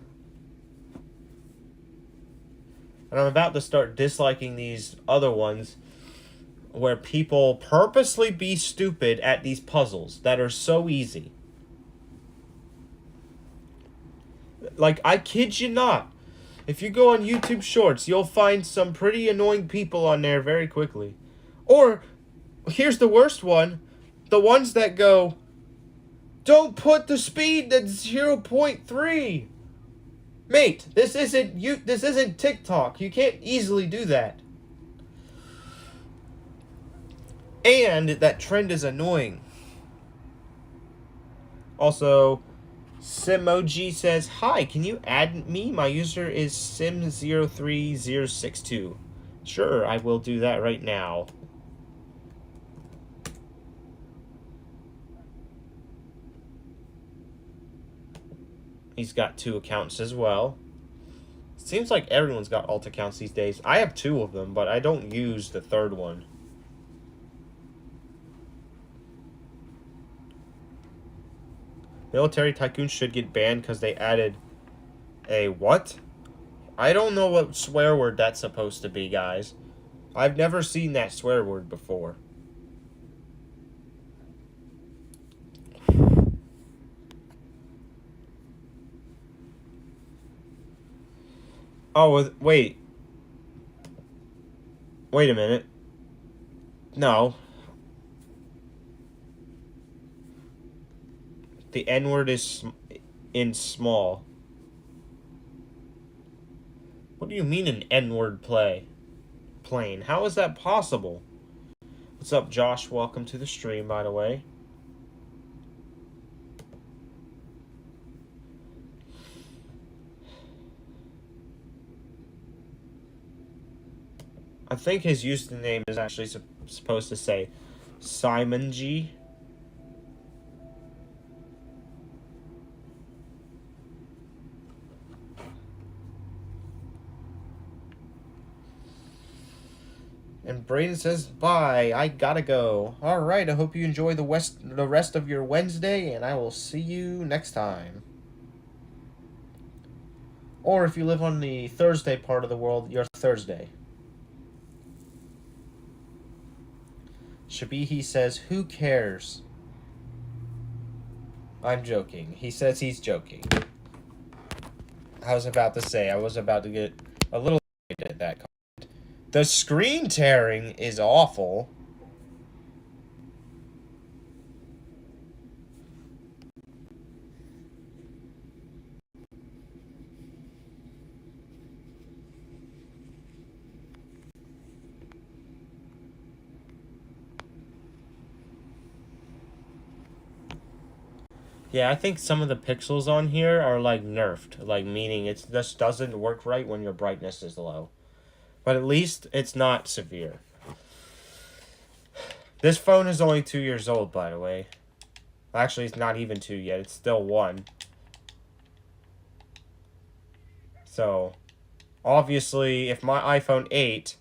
A: And I'm about to start disliking these other ones where people purposely be stupid at these puzzles that are so easy. Like, I kid you not. If you go on YouTube Shorts, you'll find some pretty annoying people on there very quickly. Or, here's the worst one. The ones that go, don't put the speed at 0.3. Mate, this isn't TikTok. You can't easily do that. And that trend is annoying. Also, Simoji says, hi, can you add me? My user is Sim03062. Sure, I will do that right now. He's got 2 accounts as well. Seems like everyone's got alt accounts these days. I have 2 of them, but I don't use the 3rd one. Military Tycoon should get banned because they added a what? I don't know what swear word that's supposed to be, guys. I've never seen that swear word before. Oh, wait. Wait a minute. No. The N-word is in small. What do you mean an N-word plane? How is that possible? What's up, Josh? Welcome to the stream, by the way. I think his username is actually supposed to say Simon G. And Braden says, bye, I gotta go. Alright, I hope you enjoy the rest of your Wednesday, and I will see you next time. Or if you live on the Thursday part of the world, your Thursday. Shabihi says, who cares? I'm joking. He says he's joking. I was about to get a little at that comment. The screen tearing is awful. Yeah, I think some of the pixels on here are like nerfed, like meaning it just doesn't work right when your brightness is low. But at least it's not severe. This phone is only 2 years old, by the way. Actually, it's not even 2 yet. It's still 1. So, obviously, if my iPhone 8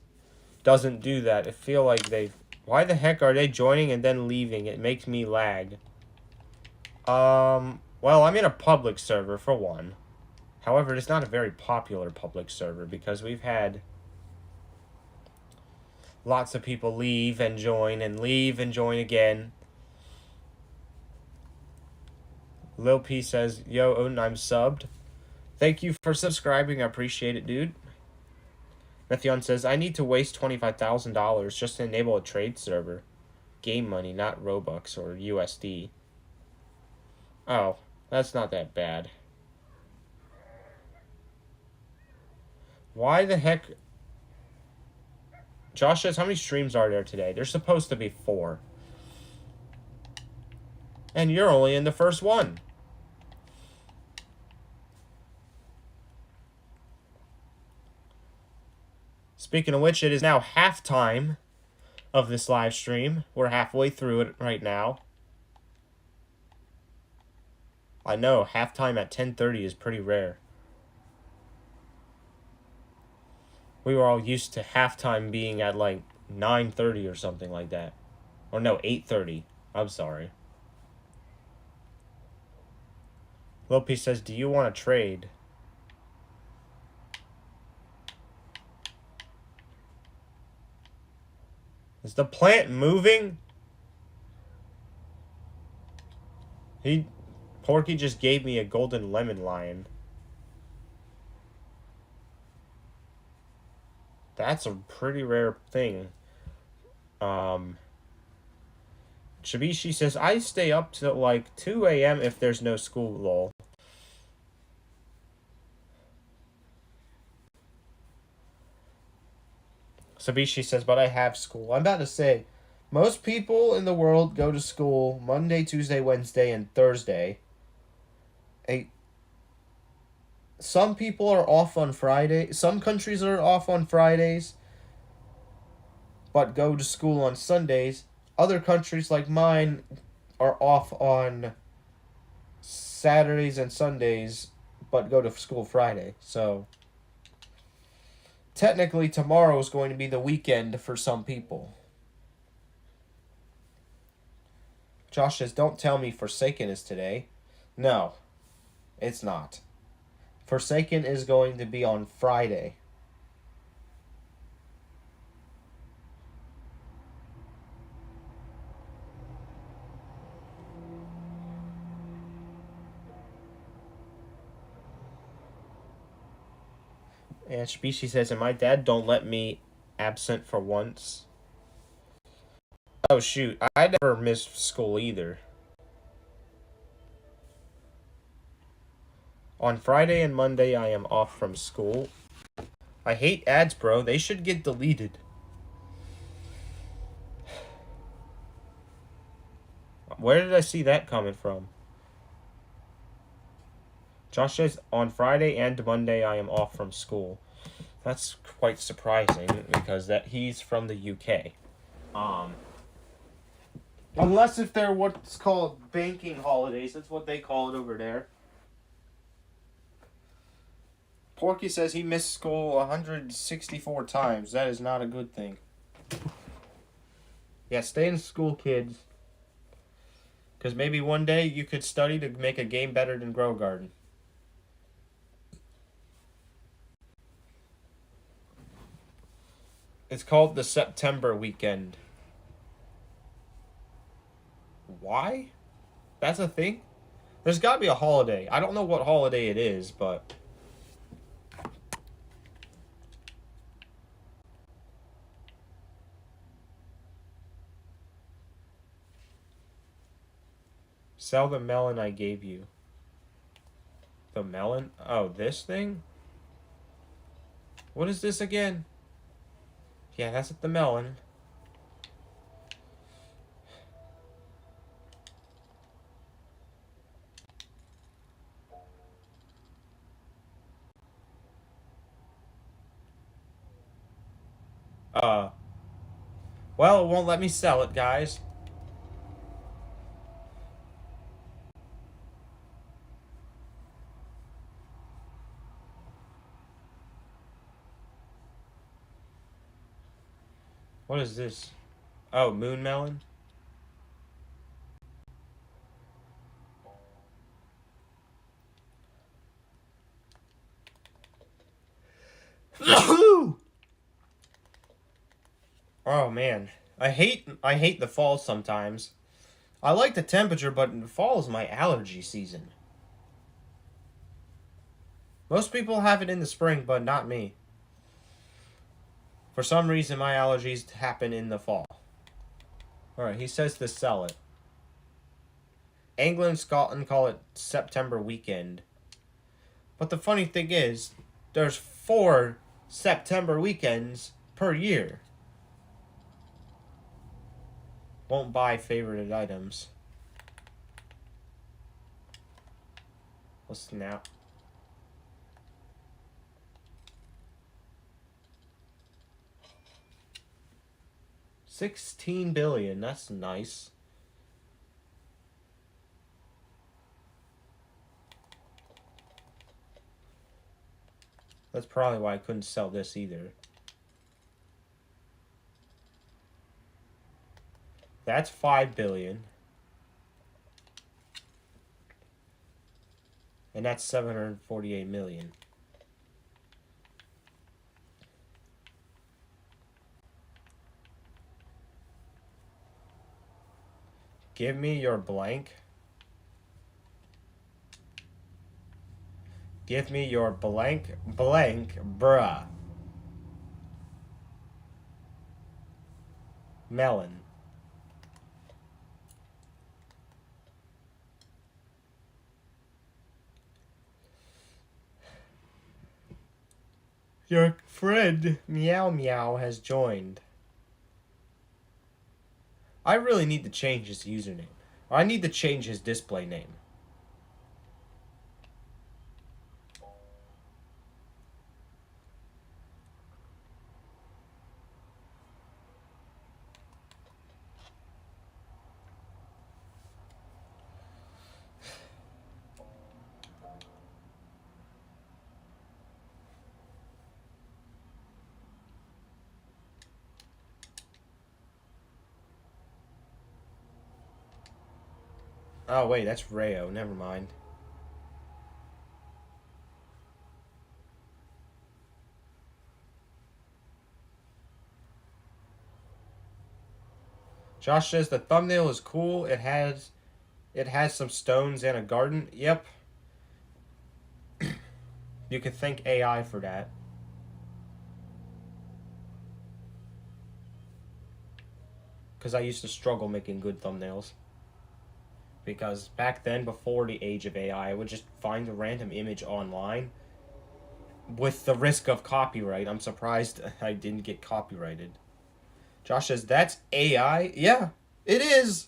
A: doesn't do that, I feel like they... Why the heck are they joining and then leaving? It makes me lag. Well, I'm in a public server, for one. However, it's not a very popular public server because we've had lots of people leave and join again. Lil P says, yo, Odin, I'm subbed. Thank you for subscribing. I appreciate it, dude. Methion says, I need to waste $25,000 just to enable a trade server. Game money, not Robux or USD. Oh, that's not that bad. Why the heck... Josh says, how many streams are there today? There's supposed to be 4. And you're only in the first one. Speaking of which, it is now halftime of this live stream. We're halfway through it right now. I know, halftime at 10:30 is pretty rare. We were all used to halftime being at like 9:30 or something like that. Or no, 8:30. I'm sorry. Lopez says, do you want to trade? Is the plant moving? Porky just gave me a golden lemon lion. That's a pretty rare thing. Shabishi says, I stay up till like 2 a.m. if there's no school, lol. Sabishi says, but I have school. I'm about to say, most people in the world go to school Monday, Tuesday, Wednesday, and Thursday. Some people are off on Friday. Some countries are off on Fridays, but go to school on Sundays. Other countries like mine are off on Saturdays and Sundays, but go to school Friday. So technically tomorrow is going to be the weekend for some people. Josh says, don't tell me Forsaken is today. No, it's not. Forsaken is going to be on Friday. And Species says, and my dad don't let me absent for once. Oh shoot, I never missed school either. On Friday and Monday, I am off from school. I hate ads, bro. They should get deleted. Where did I see that coming from? Josh says, on Friday and Monday, I am off from school. That's quite surprising because he's from the UK. Unless if they're what's called banking holidays. That's what they call it over there. Porky says he missed school 164 times. That is not a good thing. Yeah, stay in school, kids. Because maybe one day you could study to make a game better than Grow Garden. It's called the September weekend. Why? That's a thing? There's got to be a holiday. I don't know what holiday it is, but... Sell the melon I gave you. The melon? Oh, this thing? What is this again? Yeah, that's the melon. Well, it won't let me sell it, guys. What is this? Oh, moon melon? Oh man, I hate the fall sometimes. I like the temperature, but fall is my allergy season. Most people have it in the spring, but not me. For some reason, my allergies happen in the fall. Alright, he says to sell it. England and Scotland call it September weekend. But the funny thing is, there's 4 September weekends per year. Won't buy favorited items. What's now? $16 billion. That's nice. That's probably why I couldn't sell this either. That's $5 billion. And that's $748 million. Give me your blank. Give me your blank, bruh. Melon. Your friend Meow Meow has joined. I really need to change his username. Or I need to change his display name. Oh, wait, that's Rayo. Never mind. Josh says the thumbnail is cool. It has some stones and a garden. Yep. You could thank AI for that. Because I used to struggle making good thumbnails. Because back then, before the age of AI, I would just find a random image online with the risk of copyright. I'm surprised I didn't get copyrighted. Josh says, that's AI? Yeah, it is.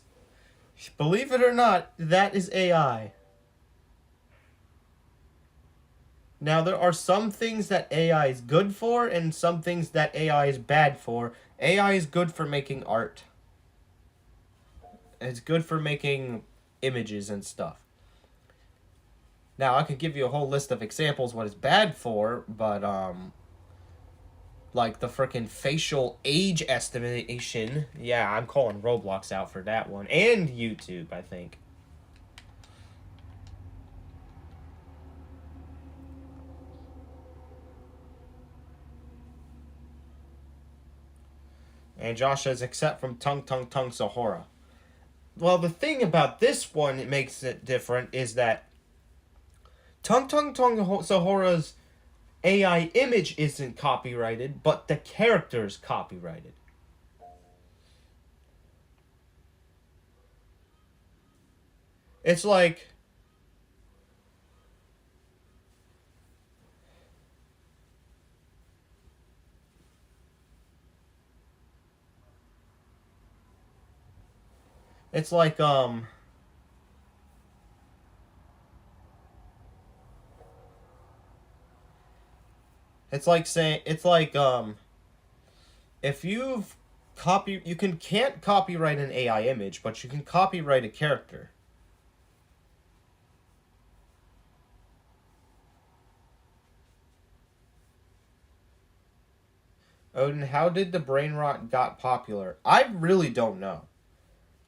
A: Believe it or not, that is AI. Now, there are some things that AI is good for and some things that AI is bad for. AI is good for making art. It's good for making images and stuff. Now, I could give you a whole list of examples what it's bad for, but like the freaking facial age estimation. Yeah, I'm calling Roblox out for that one, and YouTube, I think. And Josh says, except from Tung Tung Tung Sahara. Well, the thing about this one, it makes it different, is that Tung Tung Tung Sahara's AI image isn't copyrighted, but the character's copyrighted. It's like it's like it's like saying it's like if you've you can't copyright an AI image, but you can copyright a character. Odin, how did the brain rot got popular? I really don't know.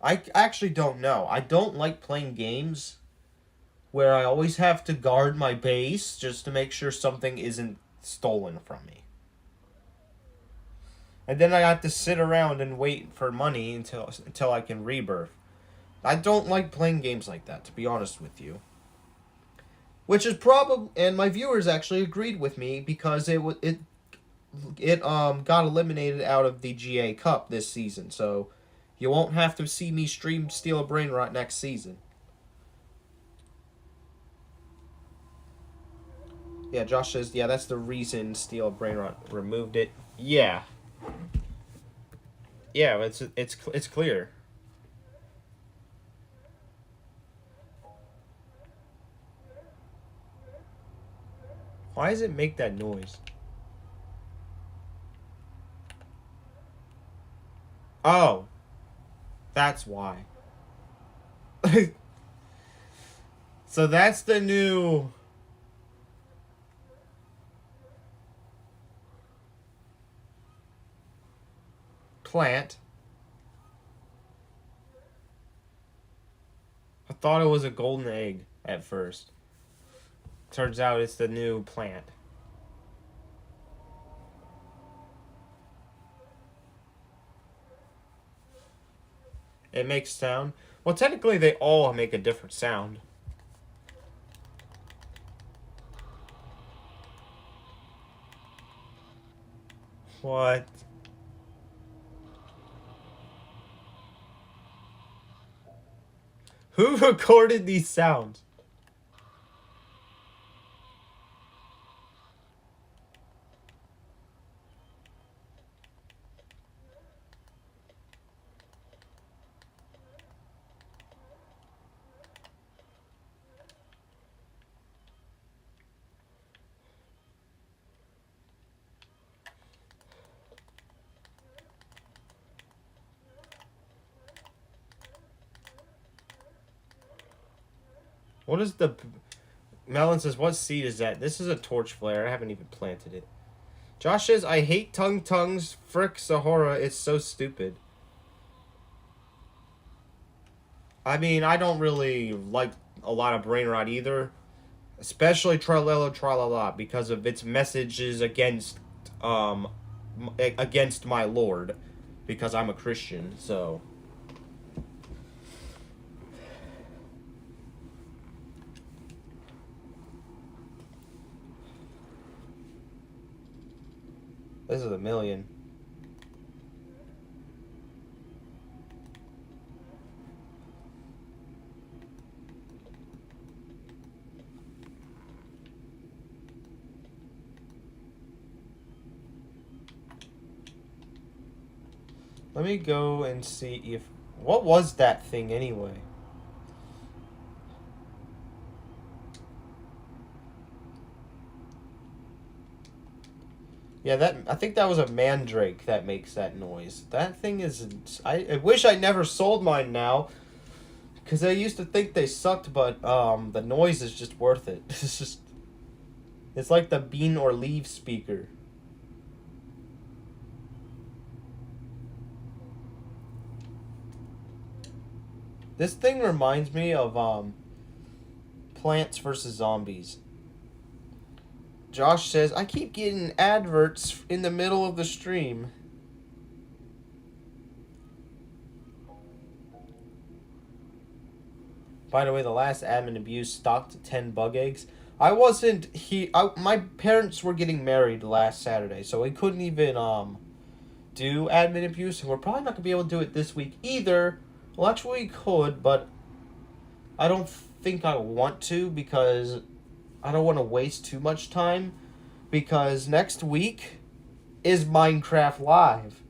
A: I actually don't know. I don't like playing games where I always have to guard my base just to make sure something isn't stolen from me. And then I have to sit around and wait for money until I can rebirth. I don't like playing games like that, to be honest with you. Which is probably, and my viewers actually agreed with me because it got eliminated out of the GA Cup this season, so you won't have to see me stream Steal a Brain Rot next season. Yeah, Josh says, yeah, that's the reason Steal a Brain Rot removed it. Yeah. Yeah, it's clear. Why does it make that noise? Oh, that's why. So that's the new plant. I thought it was a golden egg at first. Turns out it's the new plant. It makes sound. Well, technically, they all make a different sound. What? Who recorded these sounds? What is the... Melon says, what seed is that? This is a torch flare. I haven't even planted it. Josh says, I hate Tung Tung's frick Sahara. It's so stupid. I mean, I don't really like a lot of brain rot either. Especially Tralelo Tralala because of its messages um against my Lord. Because I'm a Christian, so... This is a million. Let me go and see if... What was that thing anyway? Yeah, I think that was a mandrake that makes that noise. That thing is... I wish I never sold mine now. Because I used to think they sucked, but the noise is just worth it. It's just... It's like the bean or leave speaker. This thing reminds me of Plants vs. Zombies. Josh says, I keep getting adverts in the middle of the stream. By the way, the last admin abuse stocked 10 bug eggs. I wasn't my parents were getting married last Saturday, so we couldn't even do admin abuse, and we're probably not gonna be able to do it this week either. Well, actually we could, but I don't think I want to because I don't want to waste too much time, because next week is Minecraft Live.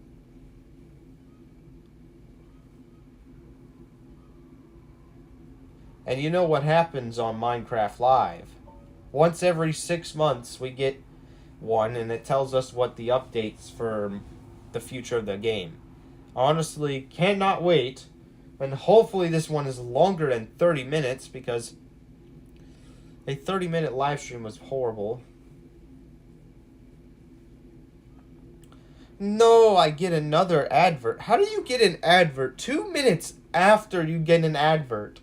A: And you know what happens on Minecraft Live. Once every 6 months we get one, and it tells us what the updates for the future of the game. Honestly, cannot wait. And hopefully this one is longer than 30 minutes, because a 30-minute live stream was horrible. No, I get another advert. How do you get an advert 2 minutes after you get an advert?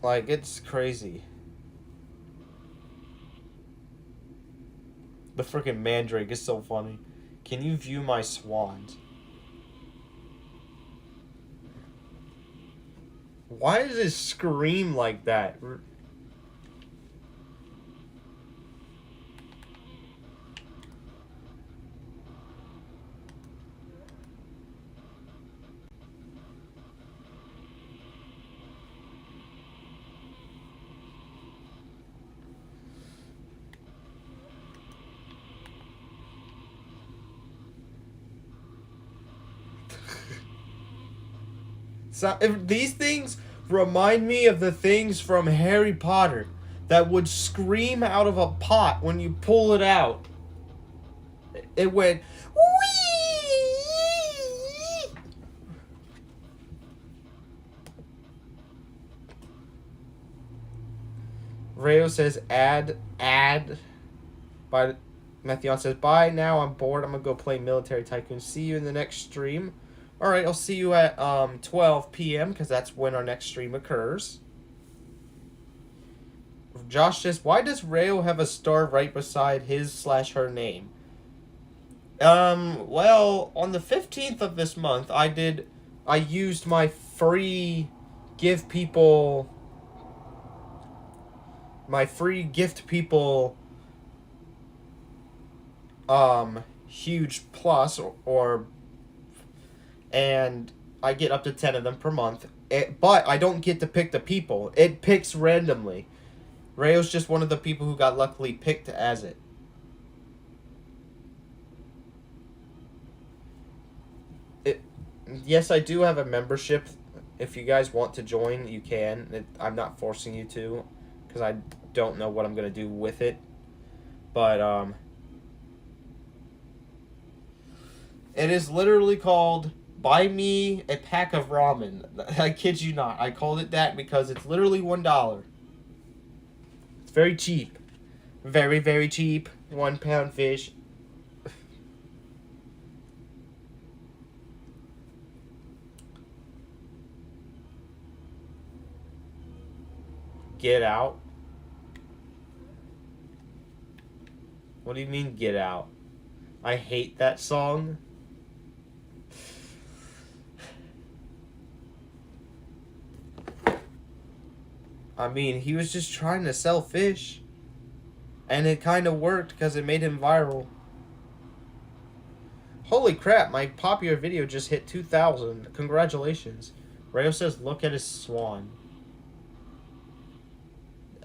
A: Like, it's crazy. The freaking mandrake is so funny. Can you view my swans? Why does it scream like that? So, if these things remind me of the things from Harry Potter that would scream out of a pot when you pull it out. It went wee. Rayo says add. By Methion says bye now. I'm bored. I'm gonna go play Military Tycoon. See you in the next stream. Alright, I'll see you at 12 p.m. because that's when our next stream occurs. Josh says, why does Rayo have a star right beside his/her name? Well, on the 15th of this month, I used my free gift people huge plus and I get up to 10 of them per month. But I don't get to pick the people. It picks randomly. Rayo's just one of the people who got luckily picked as it. Yes, I do have a membership. If you guys want to join, you can. I'm not forcing you to, because I don't know what I'm going to do with it. But, it is literally called Buy Me a Pack of Ramen. I kid you not. I called it that because it's literally $1. It's very cheap. Very, very cheap. 1 pound fish. Get Out? What do you mean, Get Out? I hate that song. I mean, he was just trying to sell fish. And it kind of worked because it made him viral. Holy crap, my popular video just hit 2,000. Congratulations. Rayo says, look at his swan.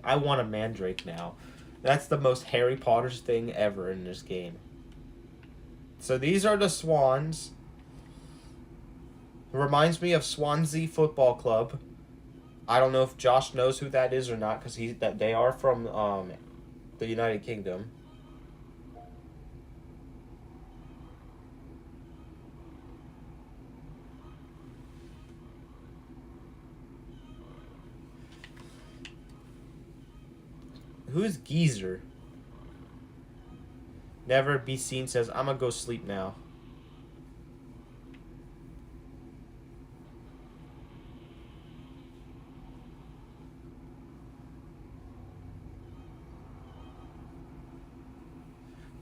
A: I want a mandrake now. That's the most Harry Potter thing ever in this game. So these are the swans. It reminds me of Swansea Football Club. I don't know if Josh knows who that is or not, because they are from the United Kingdom. Who's Geezer? Never be seen says, I'm gonna go sleep now.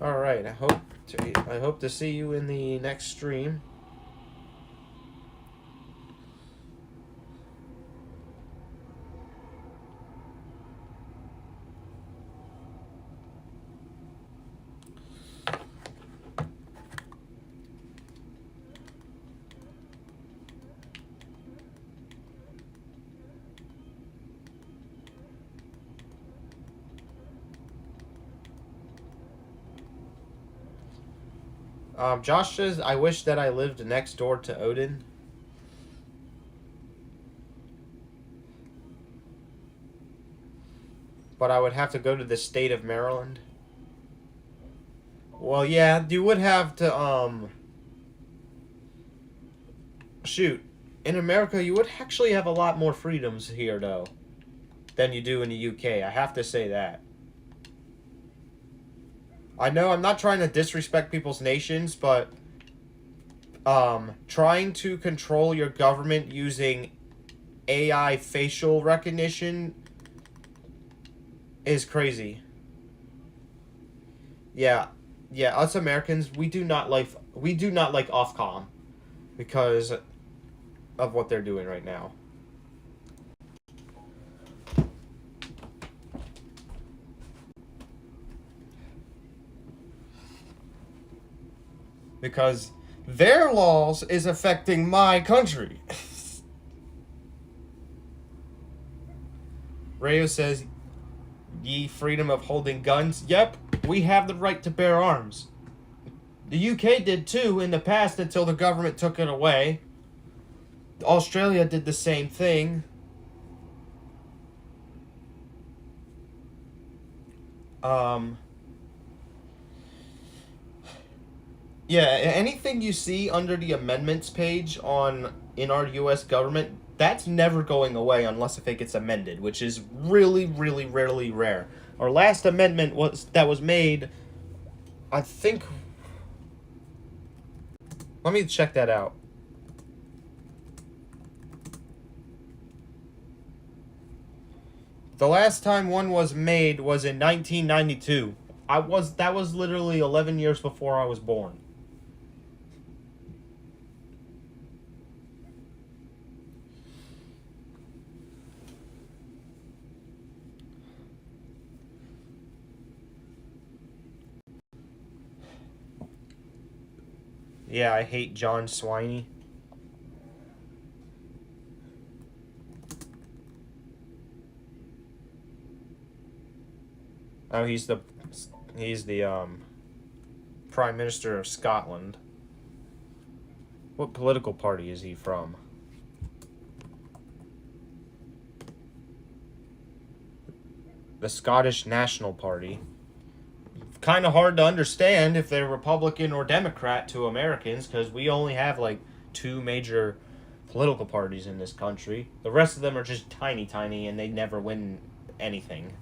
A: All right, I hope to see you in the next stream. Josh says, I wish that I lived next door to Odin. But I would have to go to the state of Maryland. Well, yeah, you would have to, shoot. In America, you would actually have a lot more freedoms here, though, than you do in the UK. I have to say that. I know I'm not trying to disrespect people's nations, but trying to control your government using AI facial recognition is crazy. Yeah, us Americans, we do not like Ofcom because of what they're doing right now. Because their laws is affecting my country. Rayo says, ye freedom of holding guns. Yep, we have the right to bear arms. The UK did too in the past until the government took it away. Australia did the same thing. Yeah, anything you see under the amendments page in our U.S. government, that's never going away unless if it gets amended, which is really, really, rarely rare. Our last amendment was made, I think. Let me check that out. The last time one was made was in 1992. That was literally 11 years before I was born. Yeah, I hate John Swiney. Oh, he's the Prime Minister of Scotland. What political party is he from? The Scottish National Party. Kind of hard to understand if they're Republican or Democrat to Americans, because we only have like two major political parties in this country. The rest of them are just tiny, and they never win anything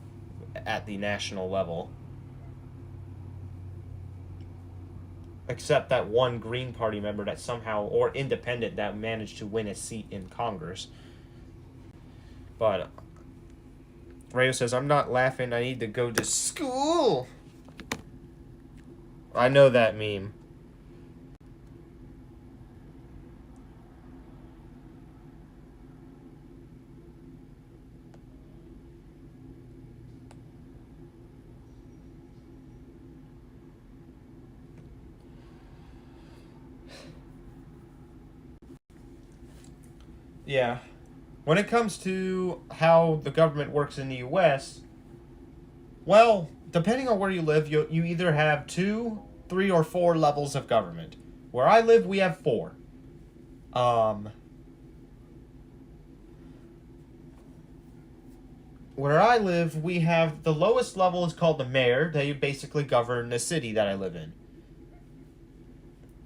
A: at the national level. Except that one Green Party member that somehow, or independent, that managed to win a seat in Congress. But Rayo says, I'm not laughing, I need to go to school. I know that meme. Yeah. When it comes to how the government works in the U.S., well, depending on where you live, you either have two, three, or four levels of government. Where I live, we have four. Um, where I live, we have the lowest level is called the mayor. They basically govern the city that I live in.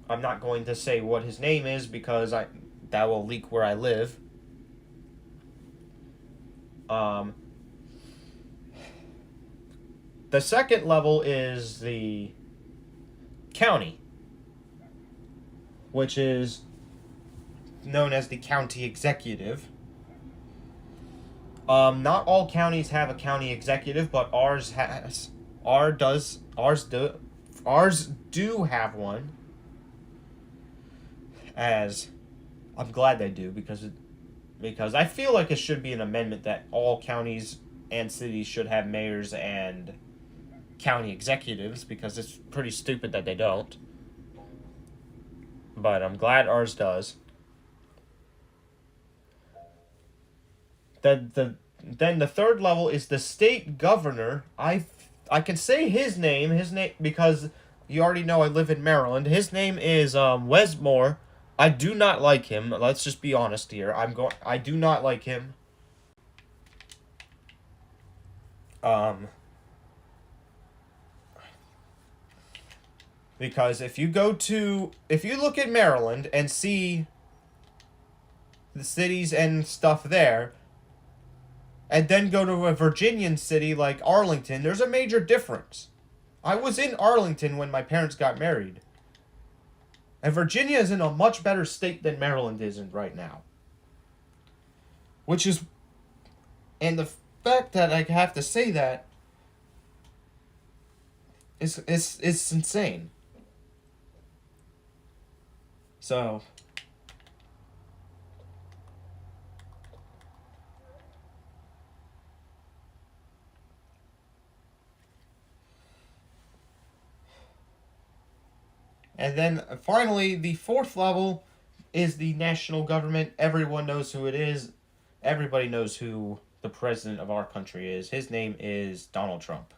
A: I'm not going to say what his name is because that will leak where I live. Um, the second level is the county, which is known as the county executive. Not all counties have a county executive, but ours has. Ours do have one. As I'm glad they do because I feel like it should be an amendment that all counties and cities should have mayors and county executives because it's pretty stupid that they don't. But I'm glad ours does. Then the third level is the state governor. I can say his name because you already know I live in Maryland. His name is Wesmore. I do not like him. Let's just be honest here. I do not like him. Um because if you look at Maryland and see the cities and stuff there, and then go to a Virginian city like Arlington, there's a major difference. I was in Arlington when my parents got married. And Virginia is in a much better state than Maryland is in right now. Which is... And the fact that I have to say that is insane. So... And then finally, the fourth level is the national government. Everyone knows who it is. Everybody knows who the president of our country is. His name is Donald Trump.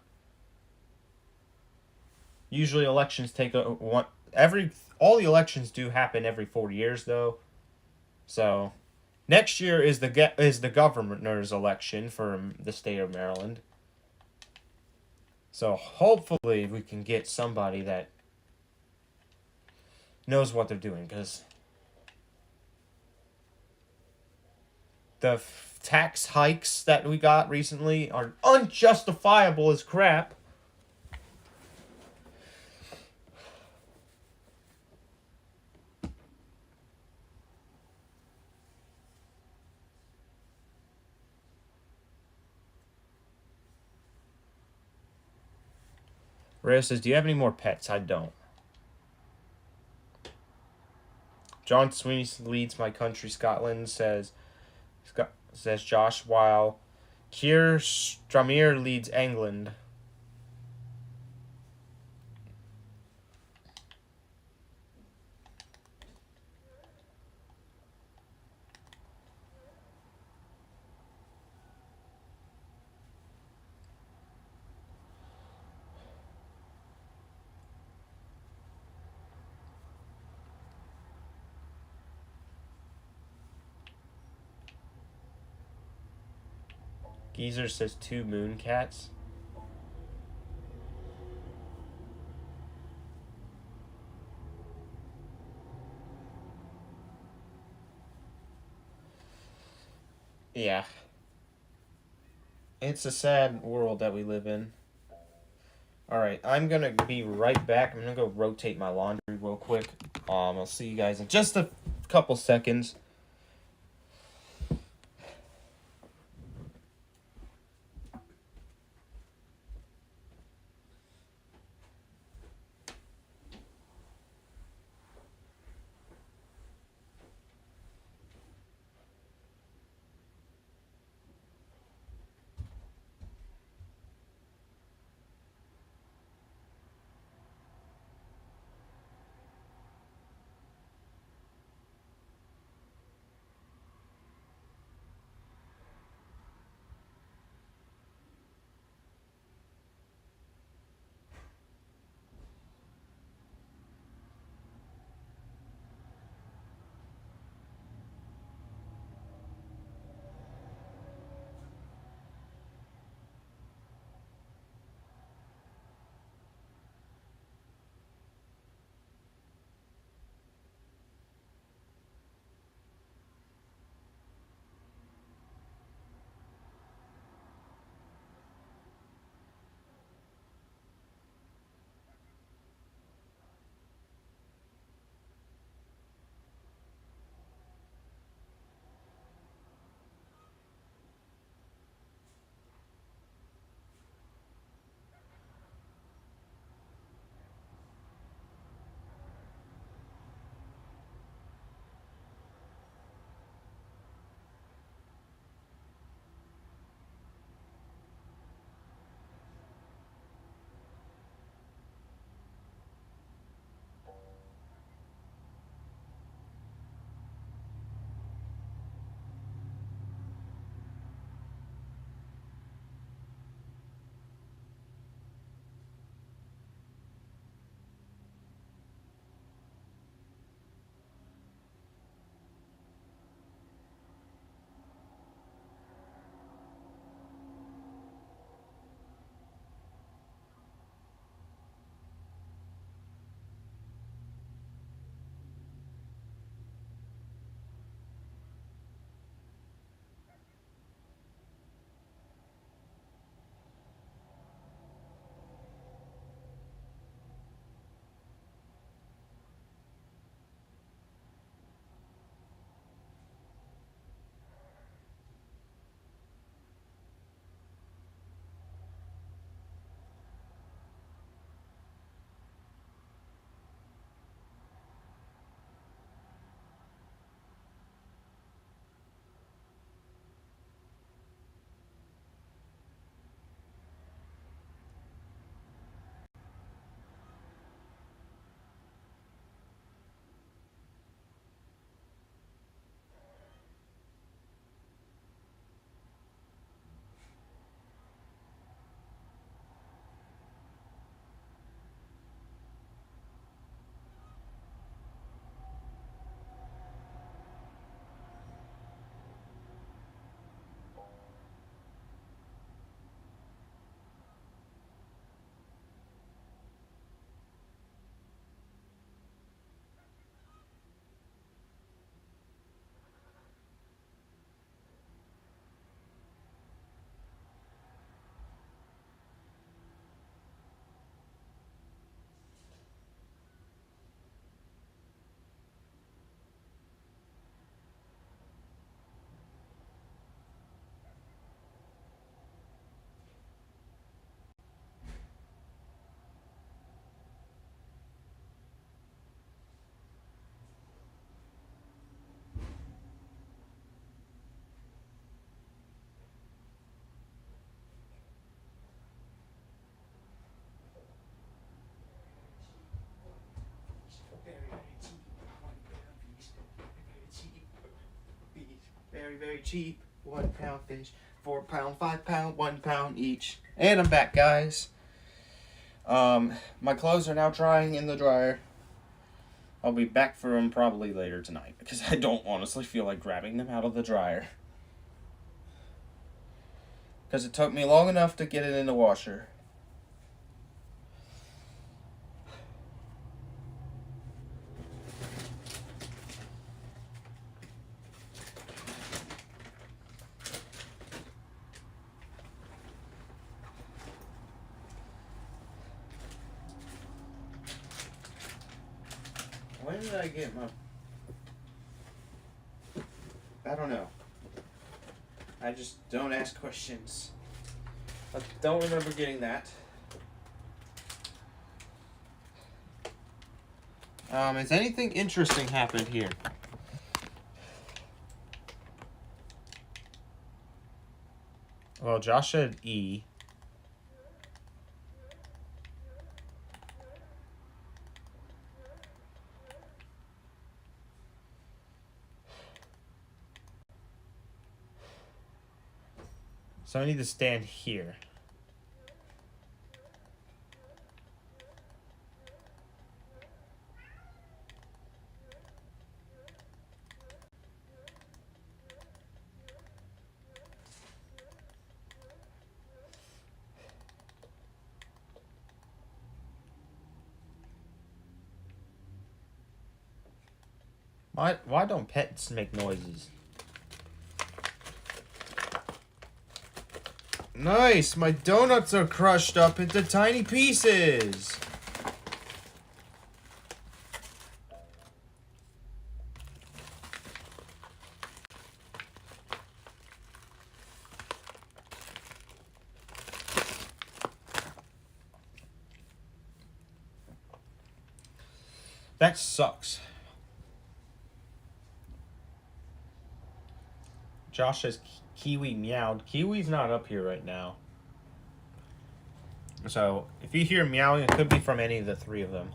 A: Usually elections take all the elections do happen every 4 years though. So next year is the governor's election for the state of Maryland. So hopefully we can get somebody that knows what they're doing, because the tax hikes that we got recently are unjustifiable as crap. Rhea says, do you have any more pets? I don't. John Sweeney leads my country, Scotland, says Josh, while Keir Starmer leads England. Geezer says 2 moon cats. Yeah. It's a sad world that we live in. Alright, I'm gonna be right back. I'm gonna go rotate my laundry real quick. I'll see you guys in just a couple seconds. very cheap. £1 fish, £4, £5, £1 each. And I'm back, guys. My clothes are now drying in the dryer. I'll be back for them probably later tonight because I don't honestly feel like grabbing them out of the dryer. Because it took me long enough to get it in the washer. When did I get my... I don't know. I just don't ask questions. I don't remember getting that. Has anything interesting happened here? Well, Josh said E. So I need to stand here. Why don't pets make noises? Nice! My donuts are crushed up into tiny pieces! That sucks. Josh says Kiwi meowed. Kiwi's not up here right now. So, if you hear meowing, it could be from any of the three of them.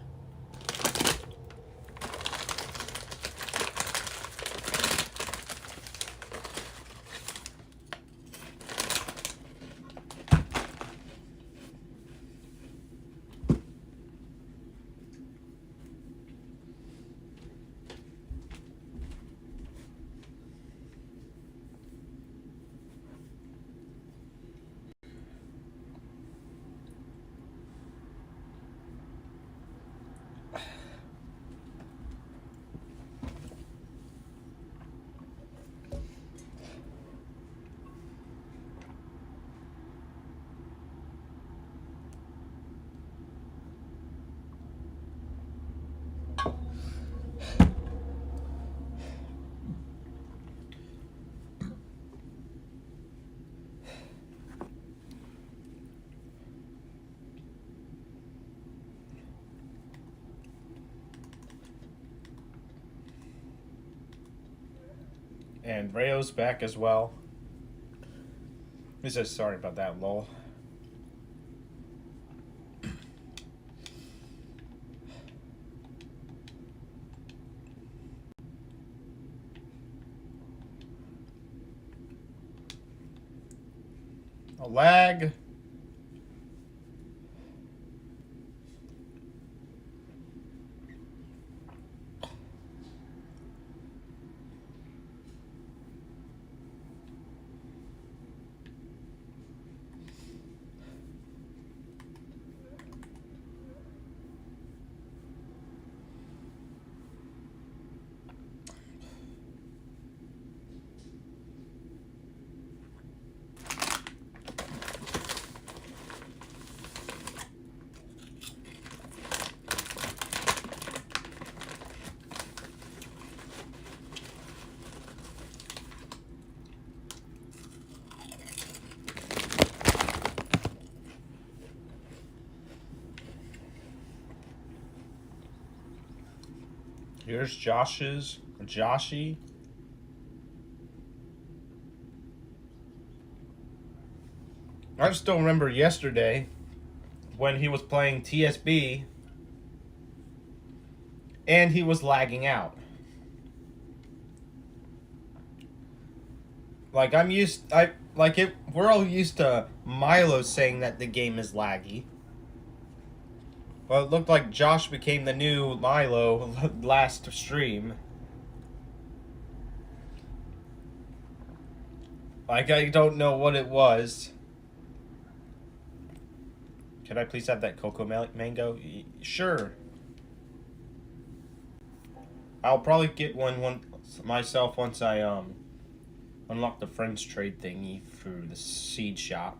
A: And Rayo's back as well. He says sorry about that, lol. A lag. Here's Joshy. I still remember yesterday when he was playing TSB and he was lagging out. Like I'm used, I like it. We're all used to Milo saying that the game is laggy. Well, it looked like Josh became the new Milo last stream. Like I don't know what it was. Can I please have that cocoa mango? Sure. I'll probably get one myself once I unlock the friends trade thingy through the seed shop.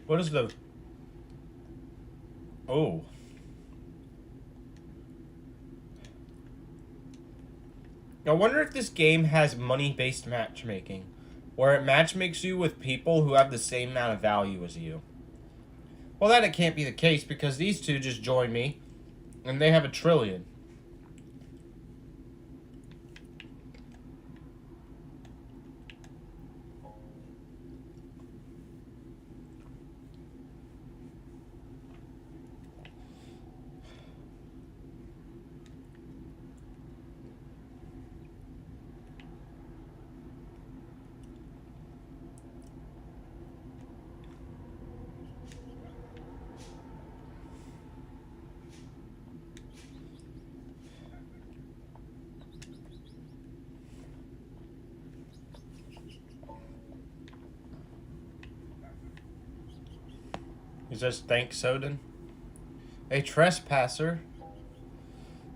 A: What is the... Oh. I wonder if this game has money-based matchmaking, where it matchmakes you with people who have the same amount of value as you. Well, that it can't be the case because these two just joined me, and they have 1 trillion. He says, thanks, Odin. A trespasser?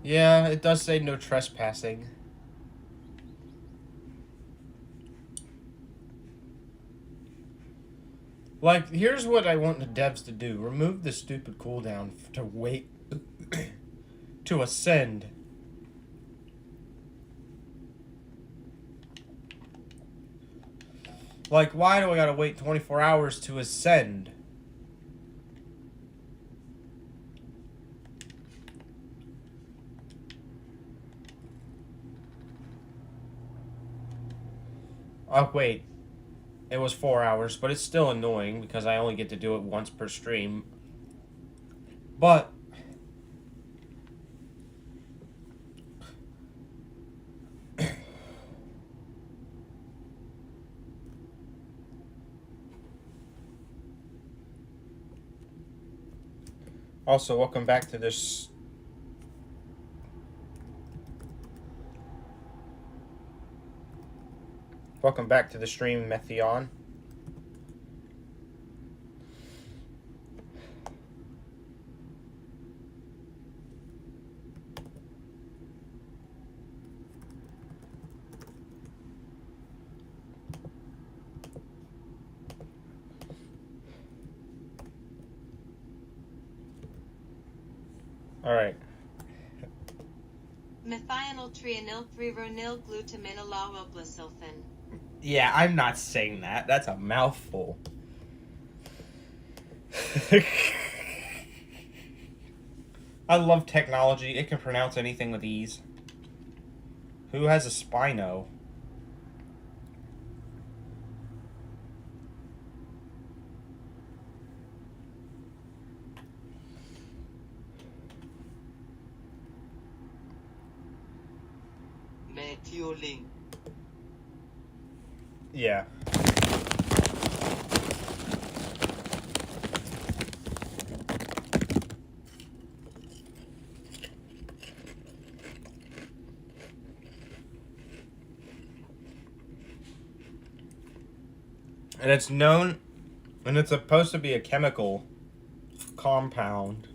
A: Yeah, it does say no trespassing. Like, here's what I want the devs to do. Remove the stupid cooldown to wait to ascend. Like, why do I gotta wait 24 hours to ascend? Oh, wait. It was 4 hours, but it's still annoying because I only get to do it once per stream. But... also, welcome back to this... Welcome back to the stream, Methion. Alright.
B: Methionyltrienylthreeronylglutaminolauroplasilphin.
A: Yeah, I'm not saying that. That's a mouthful. I love technology. It can pronounce anything with ease. Who has a Spino?
B: Methioling.
A: Yeah. And it's known, and it's supposed to be a chemical compound.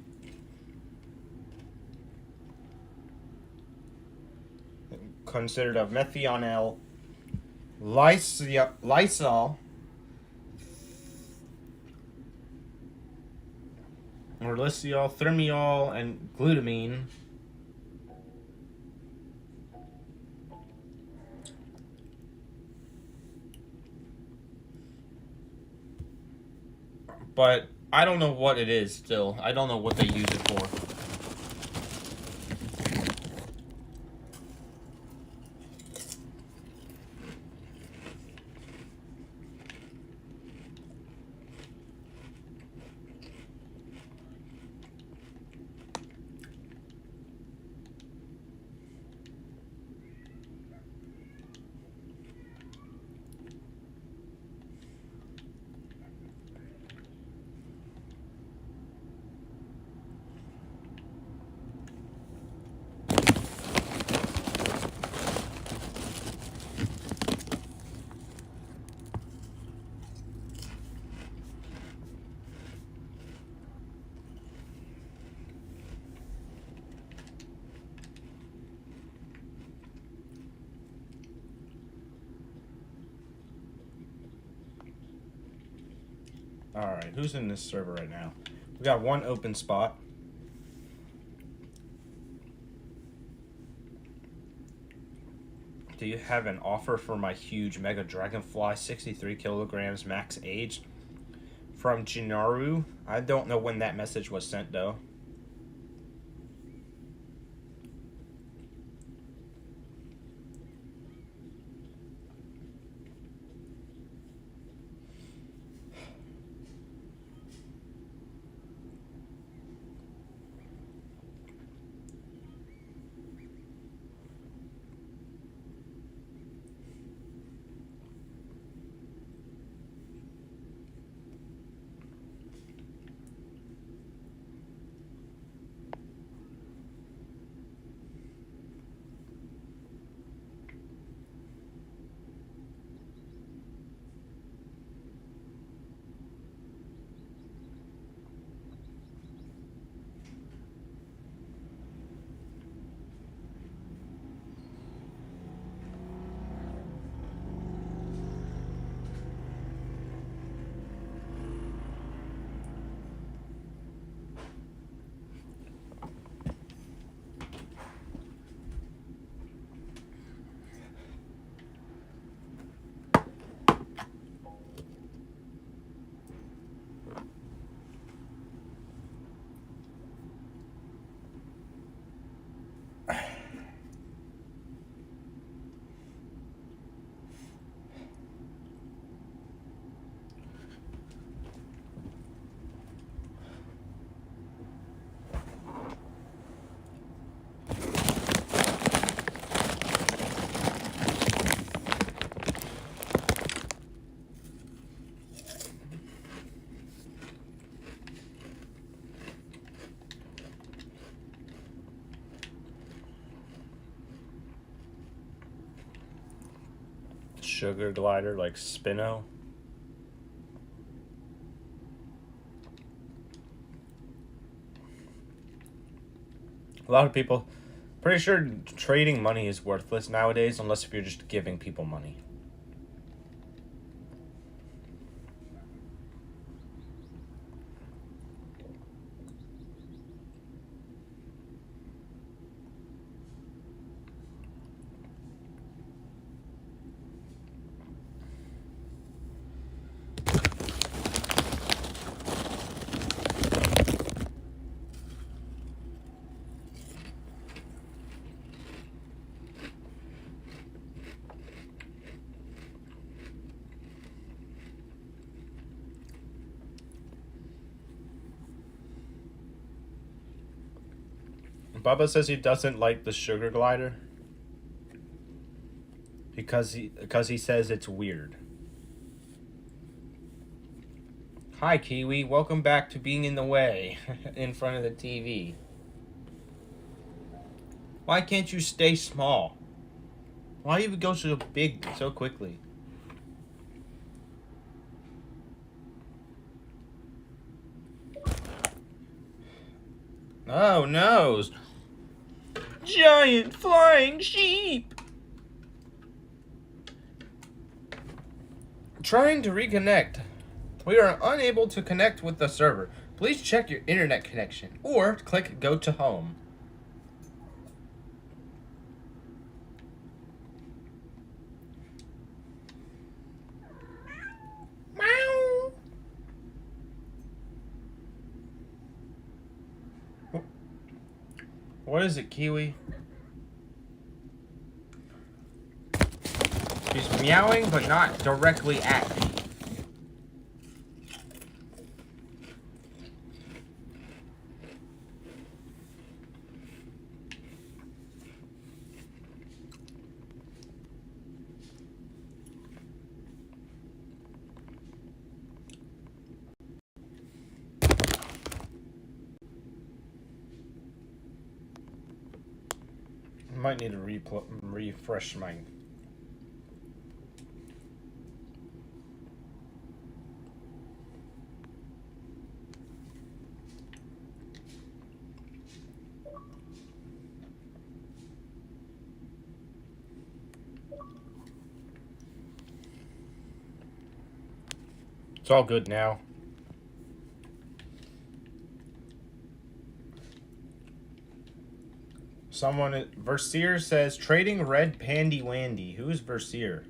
A: Considered a methionel, lysol, or lysiol, thermiol, and glutamine. But I don't know what it is still. I don't know what they use it for. Alright, who's in this server right now? We got one open spot. Do you have an offer for my huge Mega Dragonfly 63 kilograms max age? From Jinaru? I don't know when that message was sent though. Sugar glider like Spino. A lot of people, pretty sure trading money is worthless nowadays unless if you're just giving people money. Bubba says he doesn't like the sugar glider because he says it's weird. Hi Kiwi, welcome back to being in the way in front of the TV. Why can't you stay small? Why do you go so big so quickly? Oh no! Giant flying sheep! Trying to reconnect. We are unable to connect with the server. Please check your internet connection or click go to home. Meow. What is it, Kiwi? She's meowing, but not directly at me. I might need to refresh my... It's all good now. Someone... Versier says, trading red pandy wandy. Who is Versier?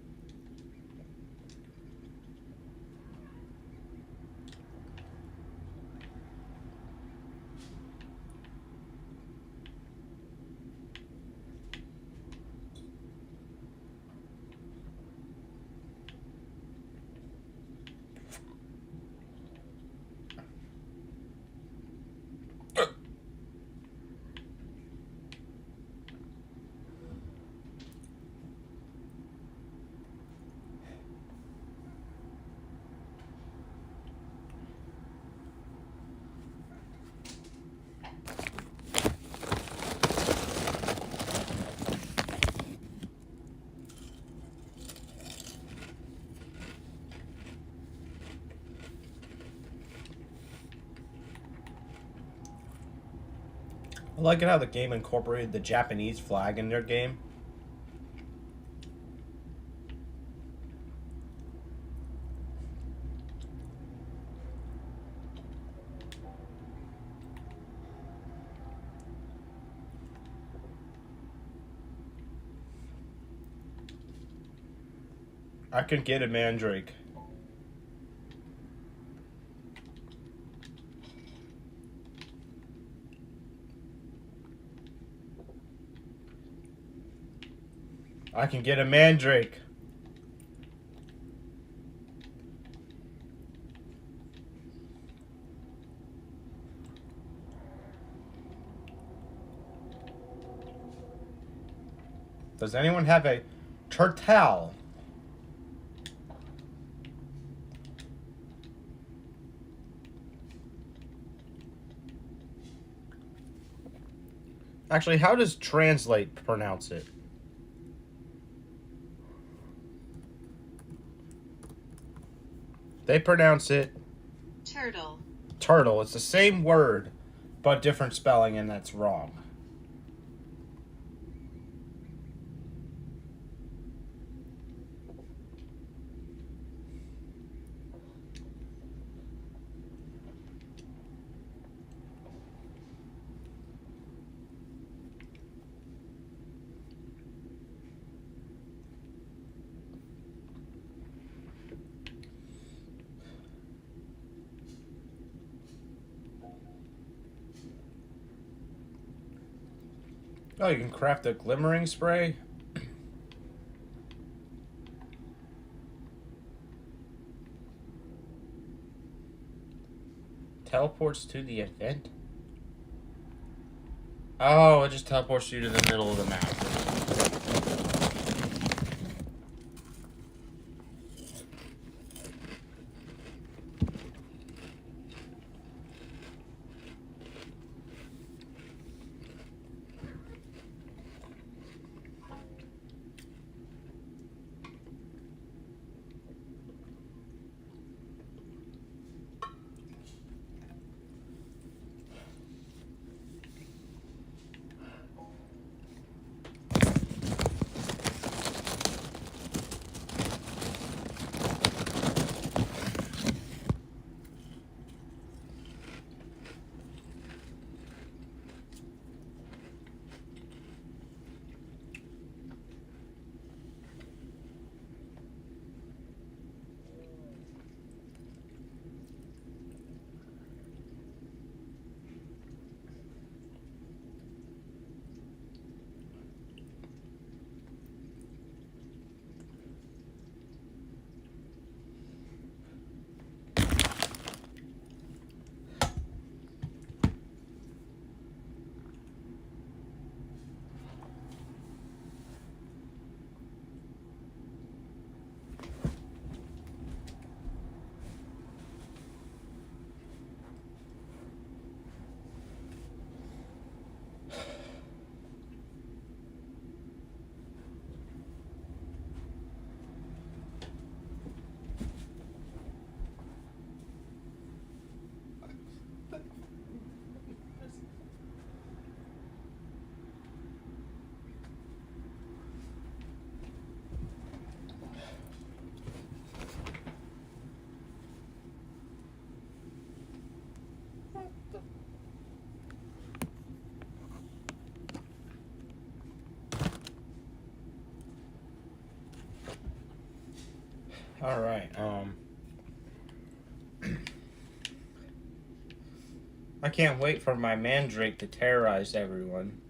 A: I like it how the game incorporated the Japanese flag in their game. I can get a mandrake. I can get a mandrake. Does anyone have a turtle? Actually, how does translate pronounce it? They pronounce it
B: Turtle.
A: turtle. It's the same word, but different spelling, and that's wrong. Oh, you can craft a glimmering spray? Teleports to the event? Oh, it just teleports you to the middle of the map. All right. I can't wait for my mandrake to terrorize everyone.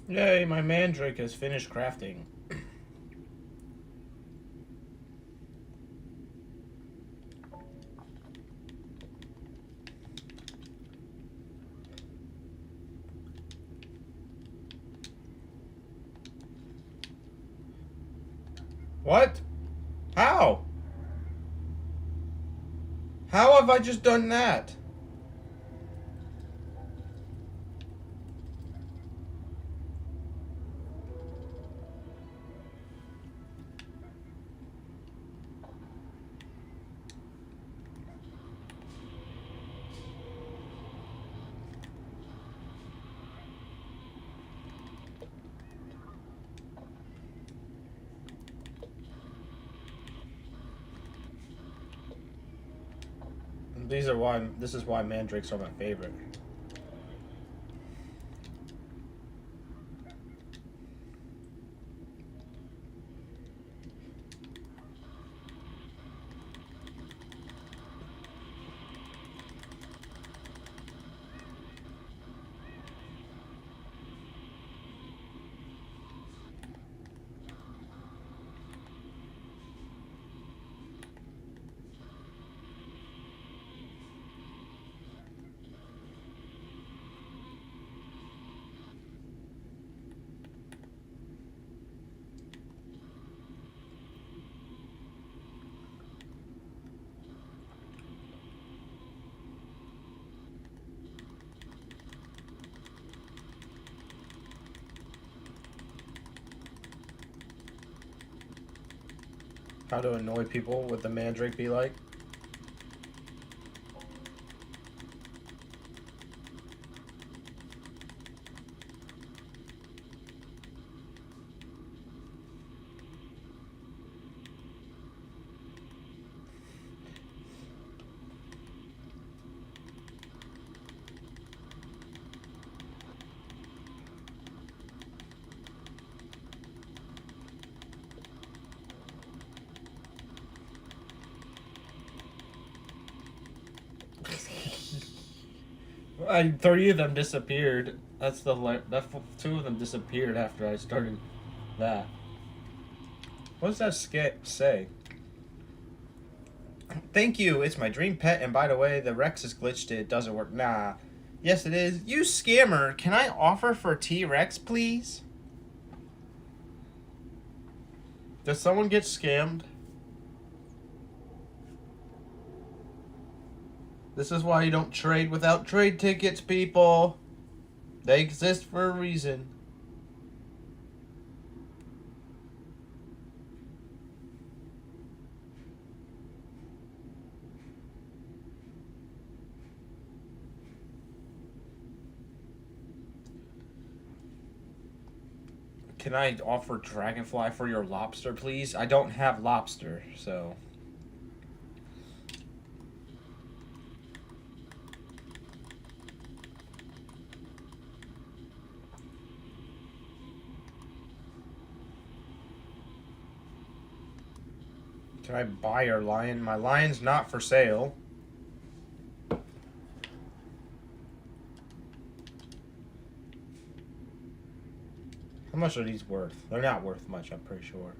A: Yay, my mandrake has finished crafting. What? How? How have I just done that? This is why mandrakes are my favorite. How to annoy people with the mandrake be like? Three of them disappeared. That's two of them disappeared after I started That. What does that say? Thank you. It's my dream pet. And by the way, the Rex is glitched. It doesn't work. Nah. Yes, it is. You scammer. Can I offer for T-Rex, please? Does someone get scammed? This is why you don't trade without trade tickets, people. They exist for a reason. Can I offer dragonfly for your lobster, please? I don't have lobster, so... Can I buy your lion? My lion's not for sale. How much are these worth? They're not worth much, I'm pretty sure.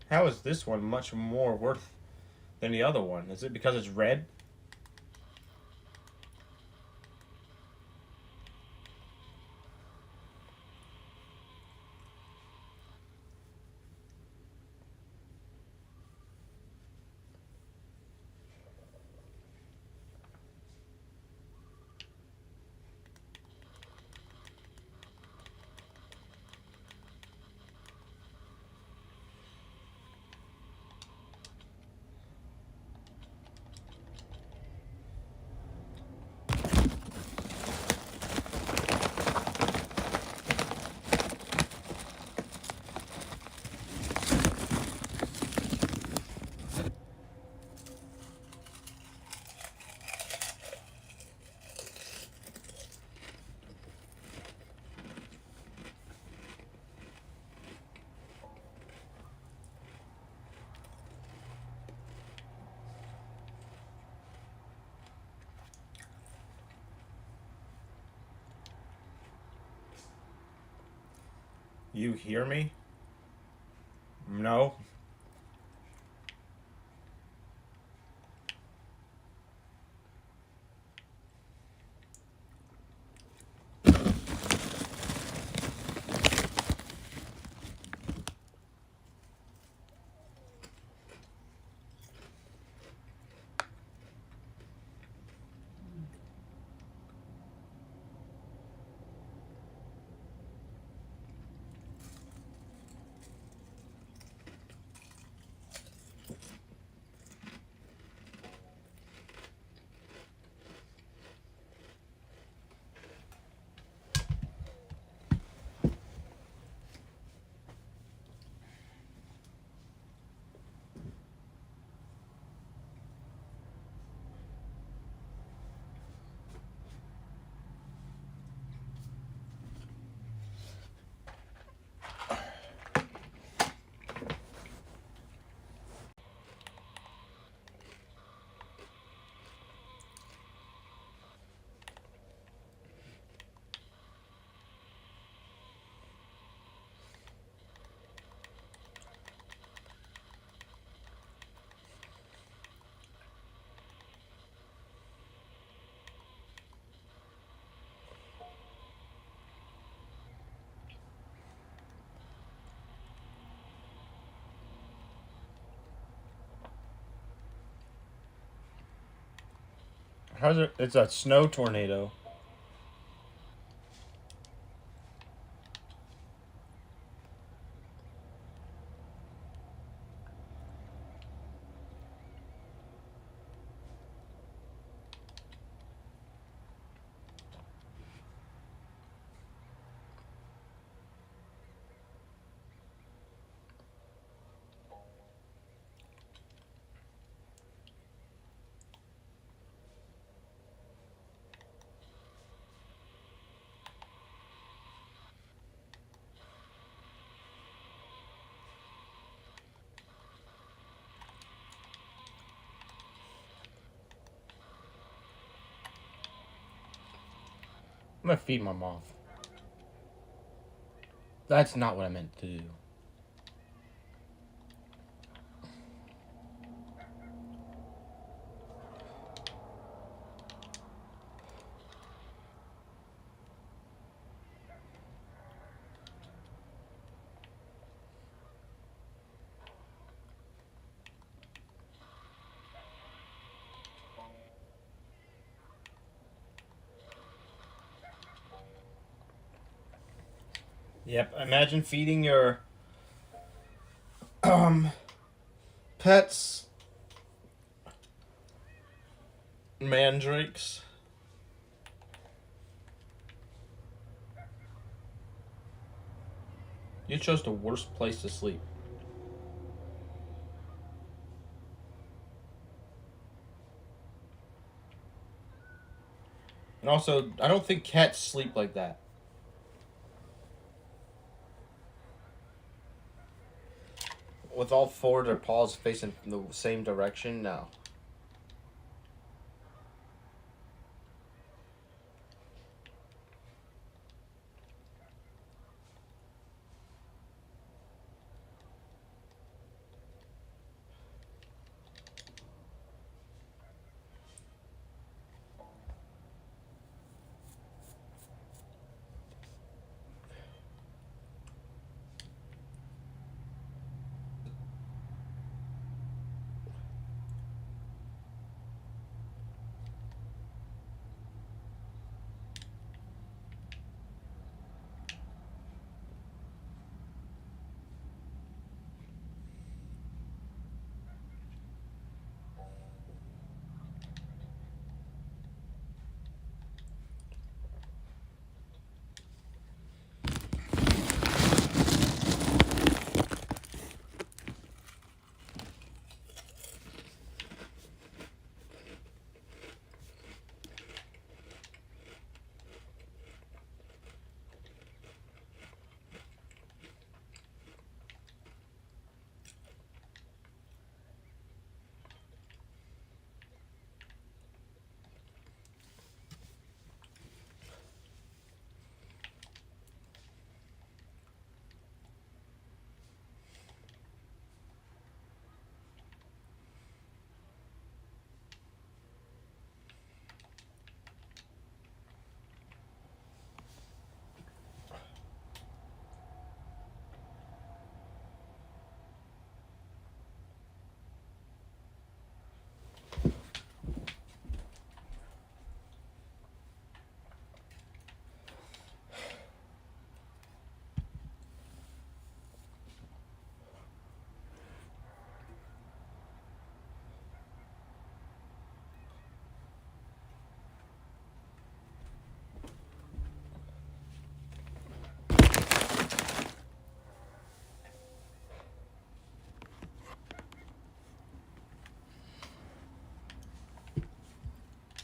A: How is this one much more worth than the other one? Is it because it's red? You hear me? No? How's it? It's a snow tornado. I'm gonna feed my moth. That's not what I meant to do. Yep, imagine feeding your pets mandrakes. You chose the worst place to sleep. And also, I don't think cats sleep like that. With all four of their paws facing the same direction, no.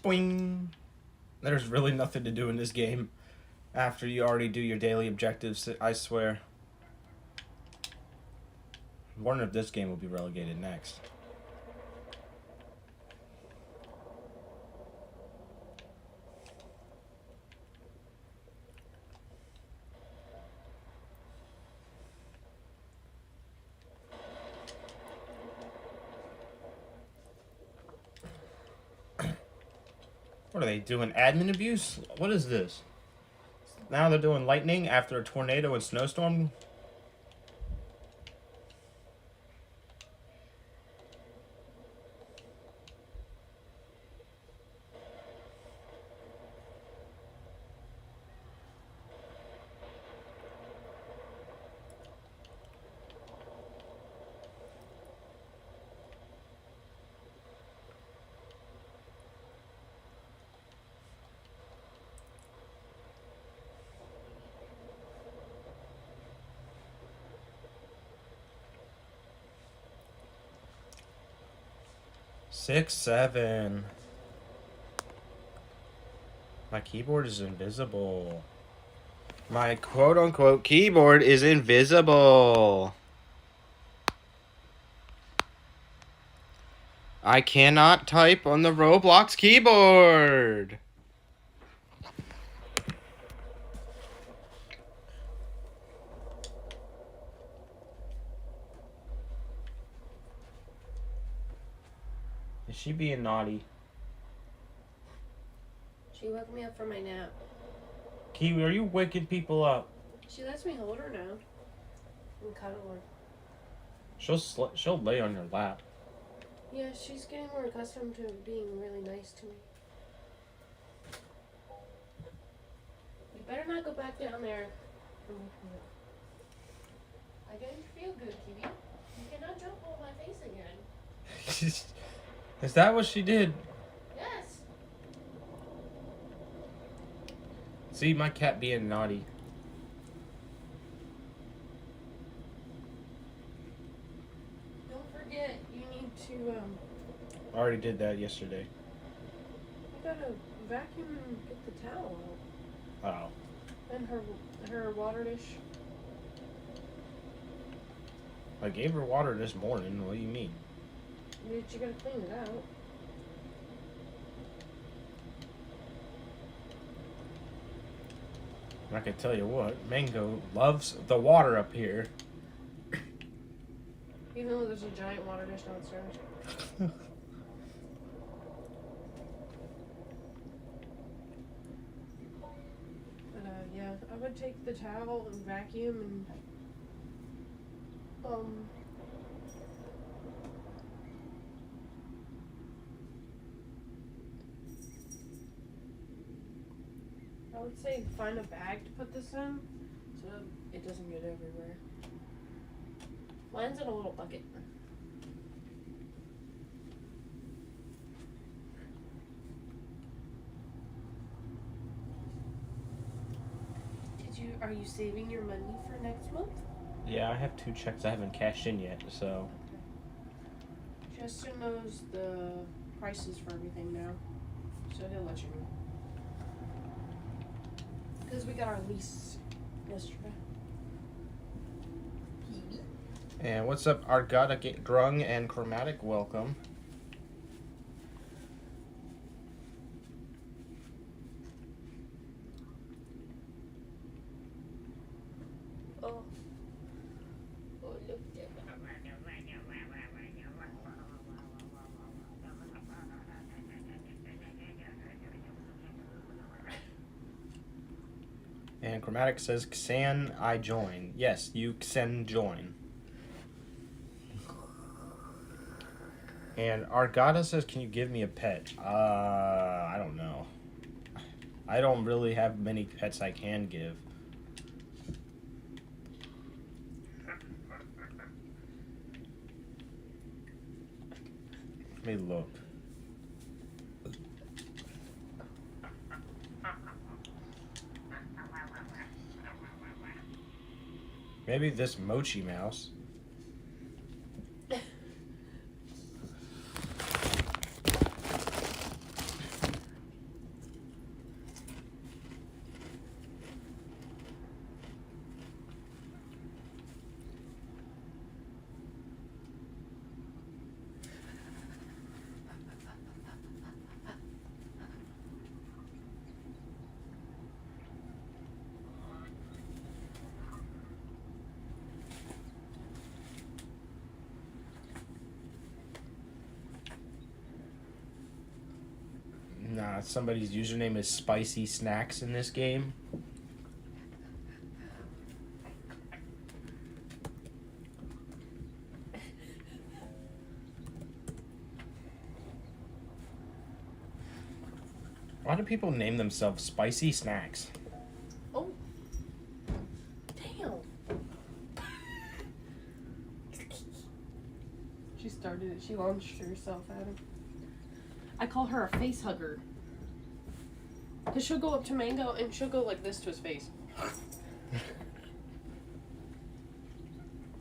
A: Boing. There's really nothing to do in this game after you already do your daily objectives, I swear. I'm wondering if this game will be relegated next. What are they doing? Admin abuse? What is this? Now they're doing lightning after a tornado and snowstorm? Six, seven. My keyboard is invisible. My quote-unquote keyboard is invisible. I cannot type on the Roblox keyboard. She being naughty.
C: She woke me up from my nap.
A: Kiwi, are you waking people up?
C: She lets me hold her now. And cuddle her.
A: She'll lay on your lap.
C: Yeah, she's getting more accustomed to being really nice to me. You better not go back down there. I didn't feel good, Kiwi. You cannot jump on my face again.
A: Is that what she did?
C: Yes.
A: See, my cat being naughty.
C: Don't forget, you need to,
A: I already did that yesterday.
C: you gotta vacuum and get the towel out.
A: Oh.
C: And her water dish.
A: I gave her water this morning. What do you mean?
C: But you gotta clean it out.
A: I can tell you what, Mango loves the water up here.
C: Even though there's a giant water dish downstairs. But yeah, I would take the towel and vacuum and I would say find a bag to put this in so it doesn't get everywhere. Mine's in a little bucket. Are you saving your money for next month?
A: Yeah, I have 2 checks I haven't cashed in yet, so.
C: Okay. Justin knows the prices for everything now, so he'll let you know. Because we got our lease yesterday.
A: And what's up, Argata Grung and Chromatic? Welcome.
C: Oh. Oh, look there.
A: And Chromatic says, Xan, I join. Yes, you Xen join. And Argata says, can you give me a pet? I don't know. I don't really have many pets I can give. Let me look. Maybe this Mochi Mouse. Nah, somebody's username is Spicy Snacks in this game. Why do people name themselves Spicy Snacks?
C: Oh. Damn. She started it. She launched herself at him. I call her a face hugger. Because she'll go up to Mango and she'll go like this to his face.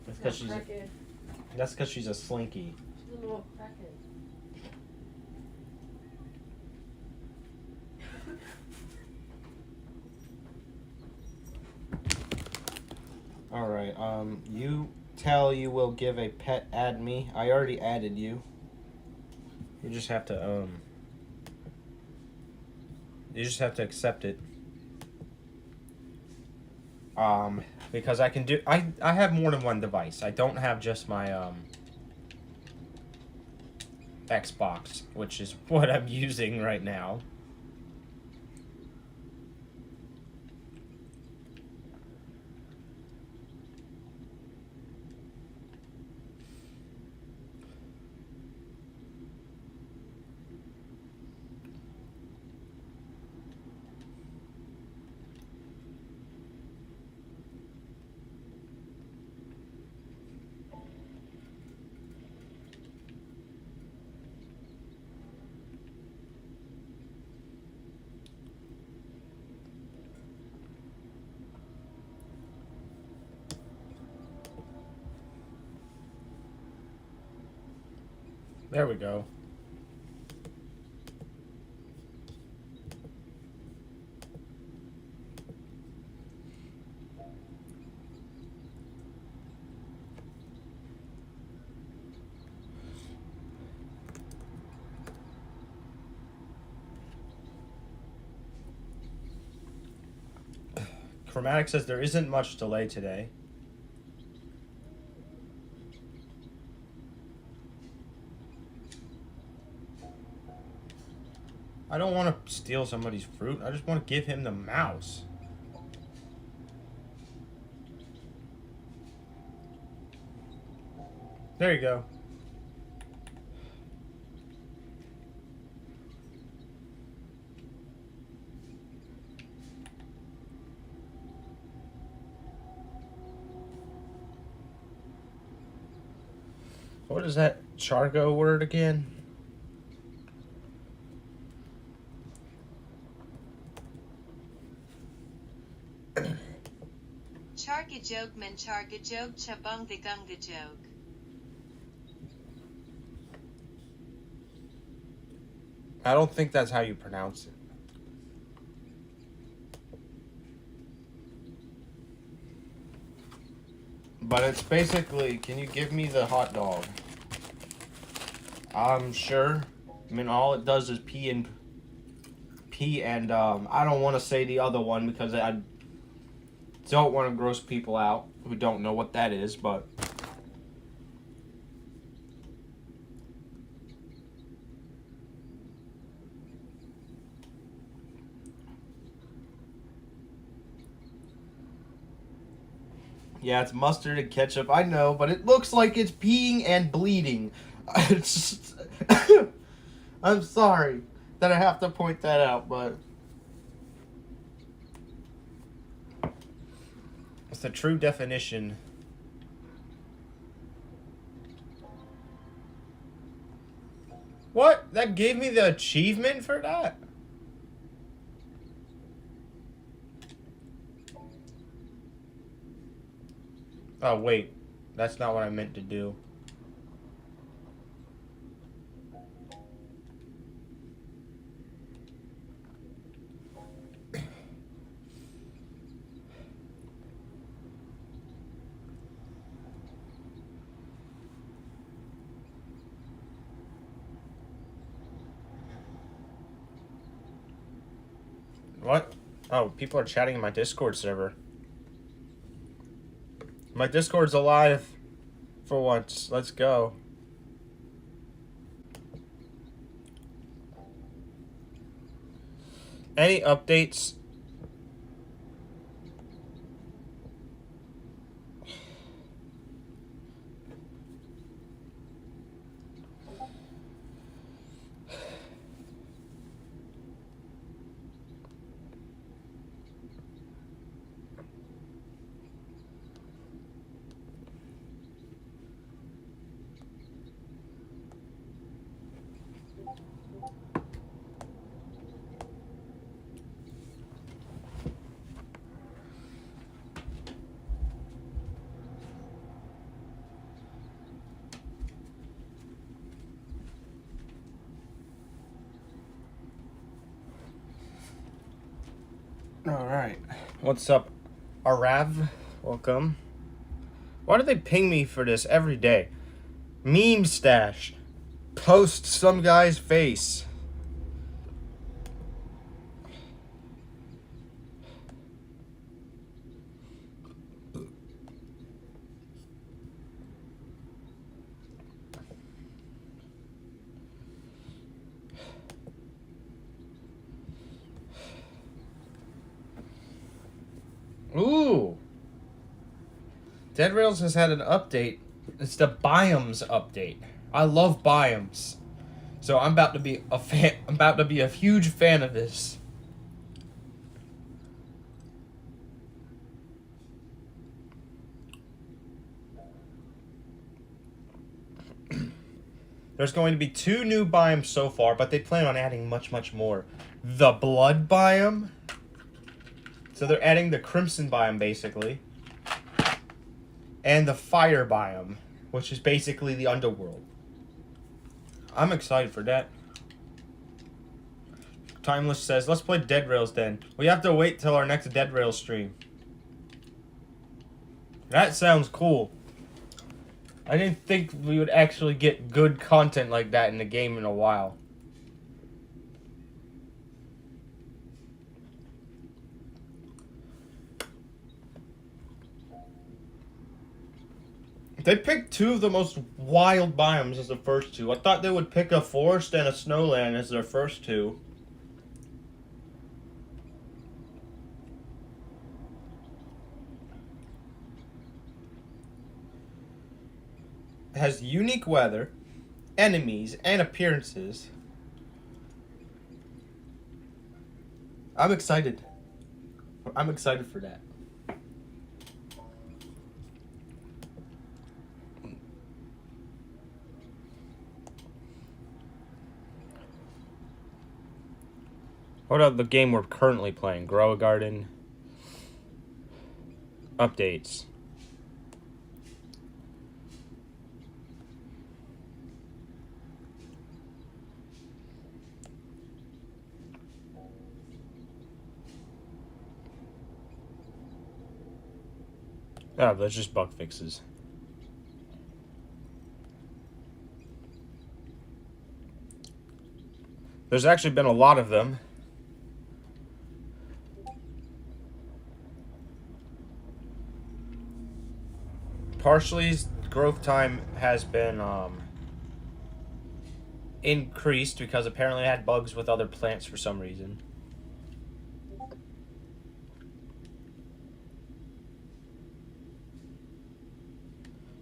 A: That's because she's a slinky.
C: She's a little crackhead.
A: Alright, you tell you will give a pet, add me. I already added you. You just have to, accept it. Because I can do, I have more than one device. I don't have just my, Xbox, which is what I'm using right now. There we go. Chromatic says there isn't much delay today. I don't want to steal somebody's fruit. I just want to give him the mouse. There you go. What is that chargo word again?
B: Charga joke men charga joke chabunga gunga joke.
A: I don't think that's how you pronounce it. But it's basically, can you give me the hot dog? I'm sure. I mean, all it does is pee and I don't want to say the other one because I don't want to gross people out who don't know what that is, but yeah, it's mustard and ketchup. I know, but it looks like it's peeing and bleeding. It's just, I'm sorry that I have to point that out, but it's the true definition. What? That gave me the achievement for that? Oh, wait. That's not what I meant to do. What? Oh, people are chatting in my Discord server. My Discord's alive for once. Let's go. Any updates? Alright. What's up, Arav? Welcome. Why do they ping me for this every day? Meme stash. Post some guy's face. Ooh. Dead Rails has had an update. It's the biomes update. I love biomes. So I'm about to be a fan. I'm about to be a huge fan of this. There's going to be 2 new biomes so far, but they plan on adding much, much more. The blood biome. So they're adding the crimson biome, basically. And the fire biome, which is basically the underworld. I'm excited for that. Timeless says, let's play Dead Rails then. We have to wait till our next Dead Rails stream. That sounds cool. I didn't think we would actually get good content like that in the game in a while. They picked 2 of the most wild biomes as the first 2. I thought they would pick a forest and a snowland as their first 2. It has unique weather, enemies, and appearances. I'm excited. I'm excited for that. What about the game we're currently playing? Grow a Garden. Updates. Oh, that's just bug fixes. There's actually been a lot of them. Partially, growth time has been increased because apparently it had bugs with other plants for some reason.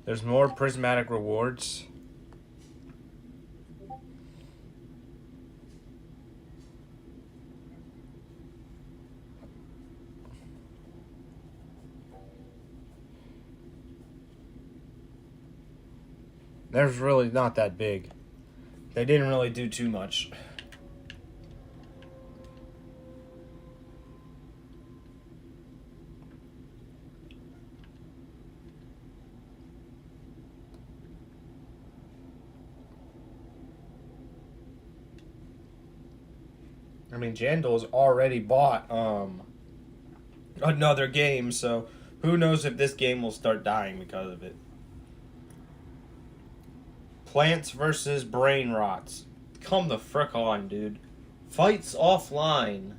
A: There's more prismatic rewards. There's really not that big. They didn't really do too much. I mean, Jandal's already bought another game, so who knows if this game will start dying because of it. Plants versus brain rots. Come the frick on, dude. Fights offline.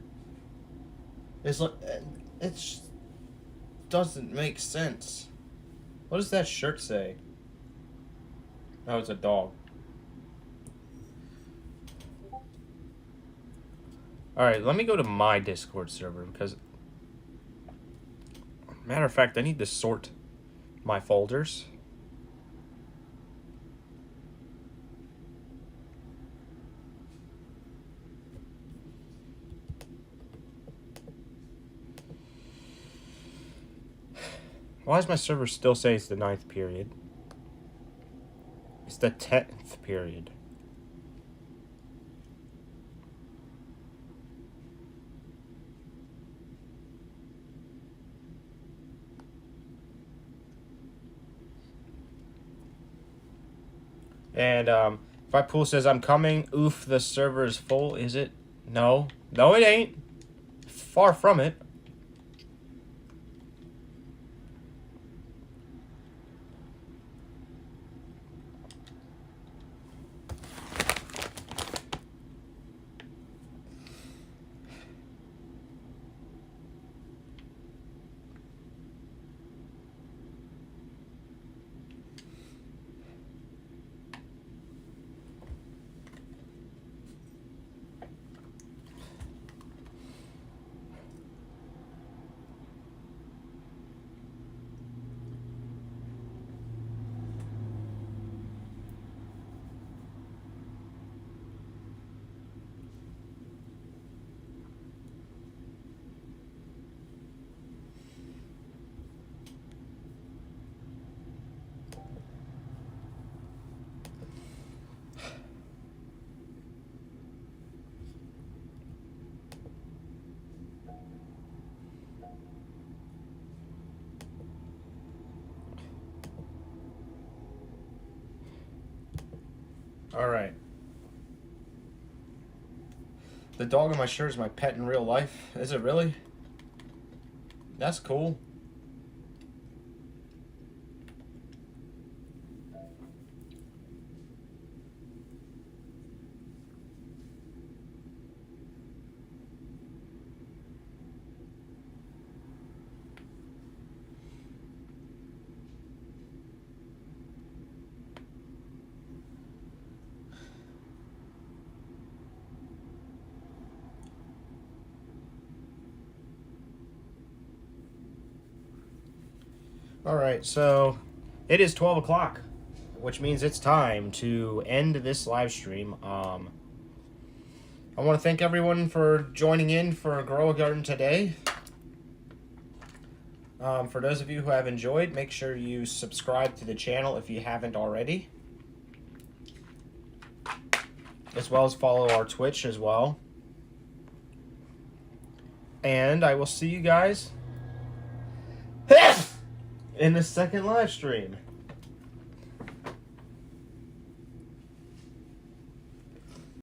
A: It's like it just doesn't make sense. What does that shirt say? Oh, it's a dog. Alright, let me go to my Discord server because, matter of fact, I need to sort my folders. Why does my server still say it's the 9th period? It's the 10th period. And Vipool says, I'm coming. Oof, the server is full. Is it? No. No, it ain't. Far from it. Alright. The dog on my shirt is my pet in real life. Is it really? That's cool. Alright, so it is 12 o'clock, which means it's time to end this live stream. I want to thank everyone for joining in for Grow a Garden today. For those of you who have enjoyed, make sure you subscribe to the channel if you haven't already, as well as follow our Twitch as well. And I will see you guys in the second live stream.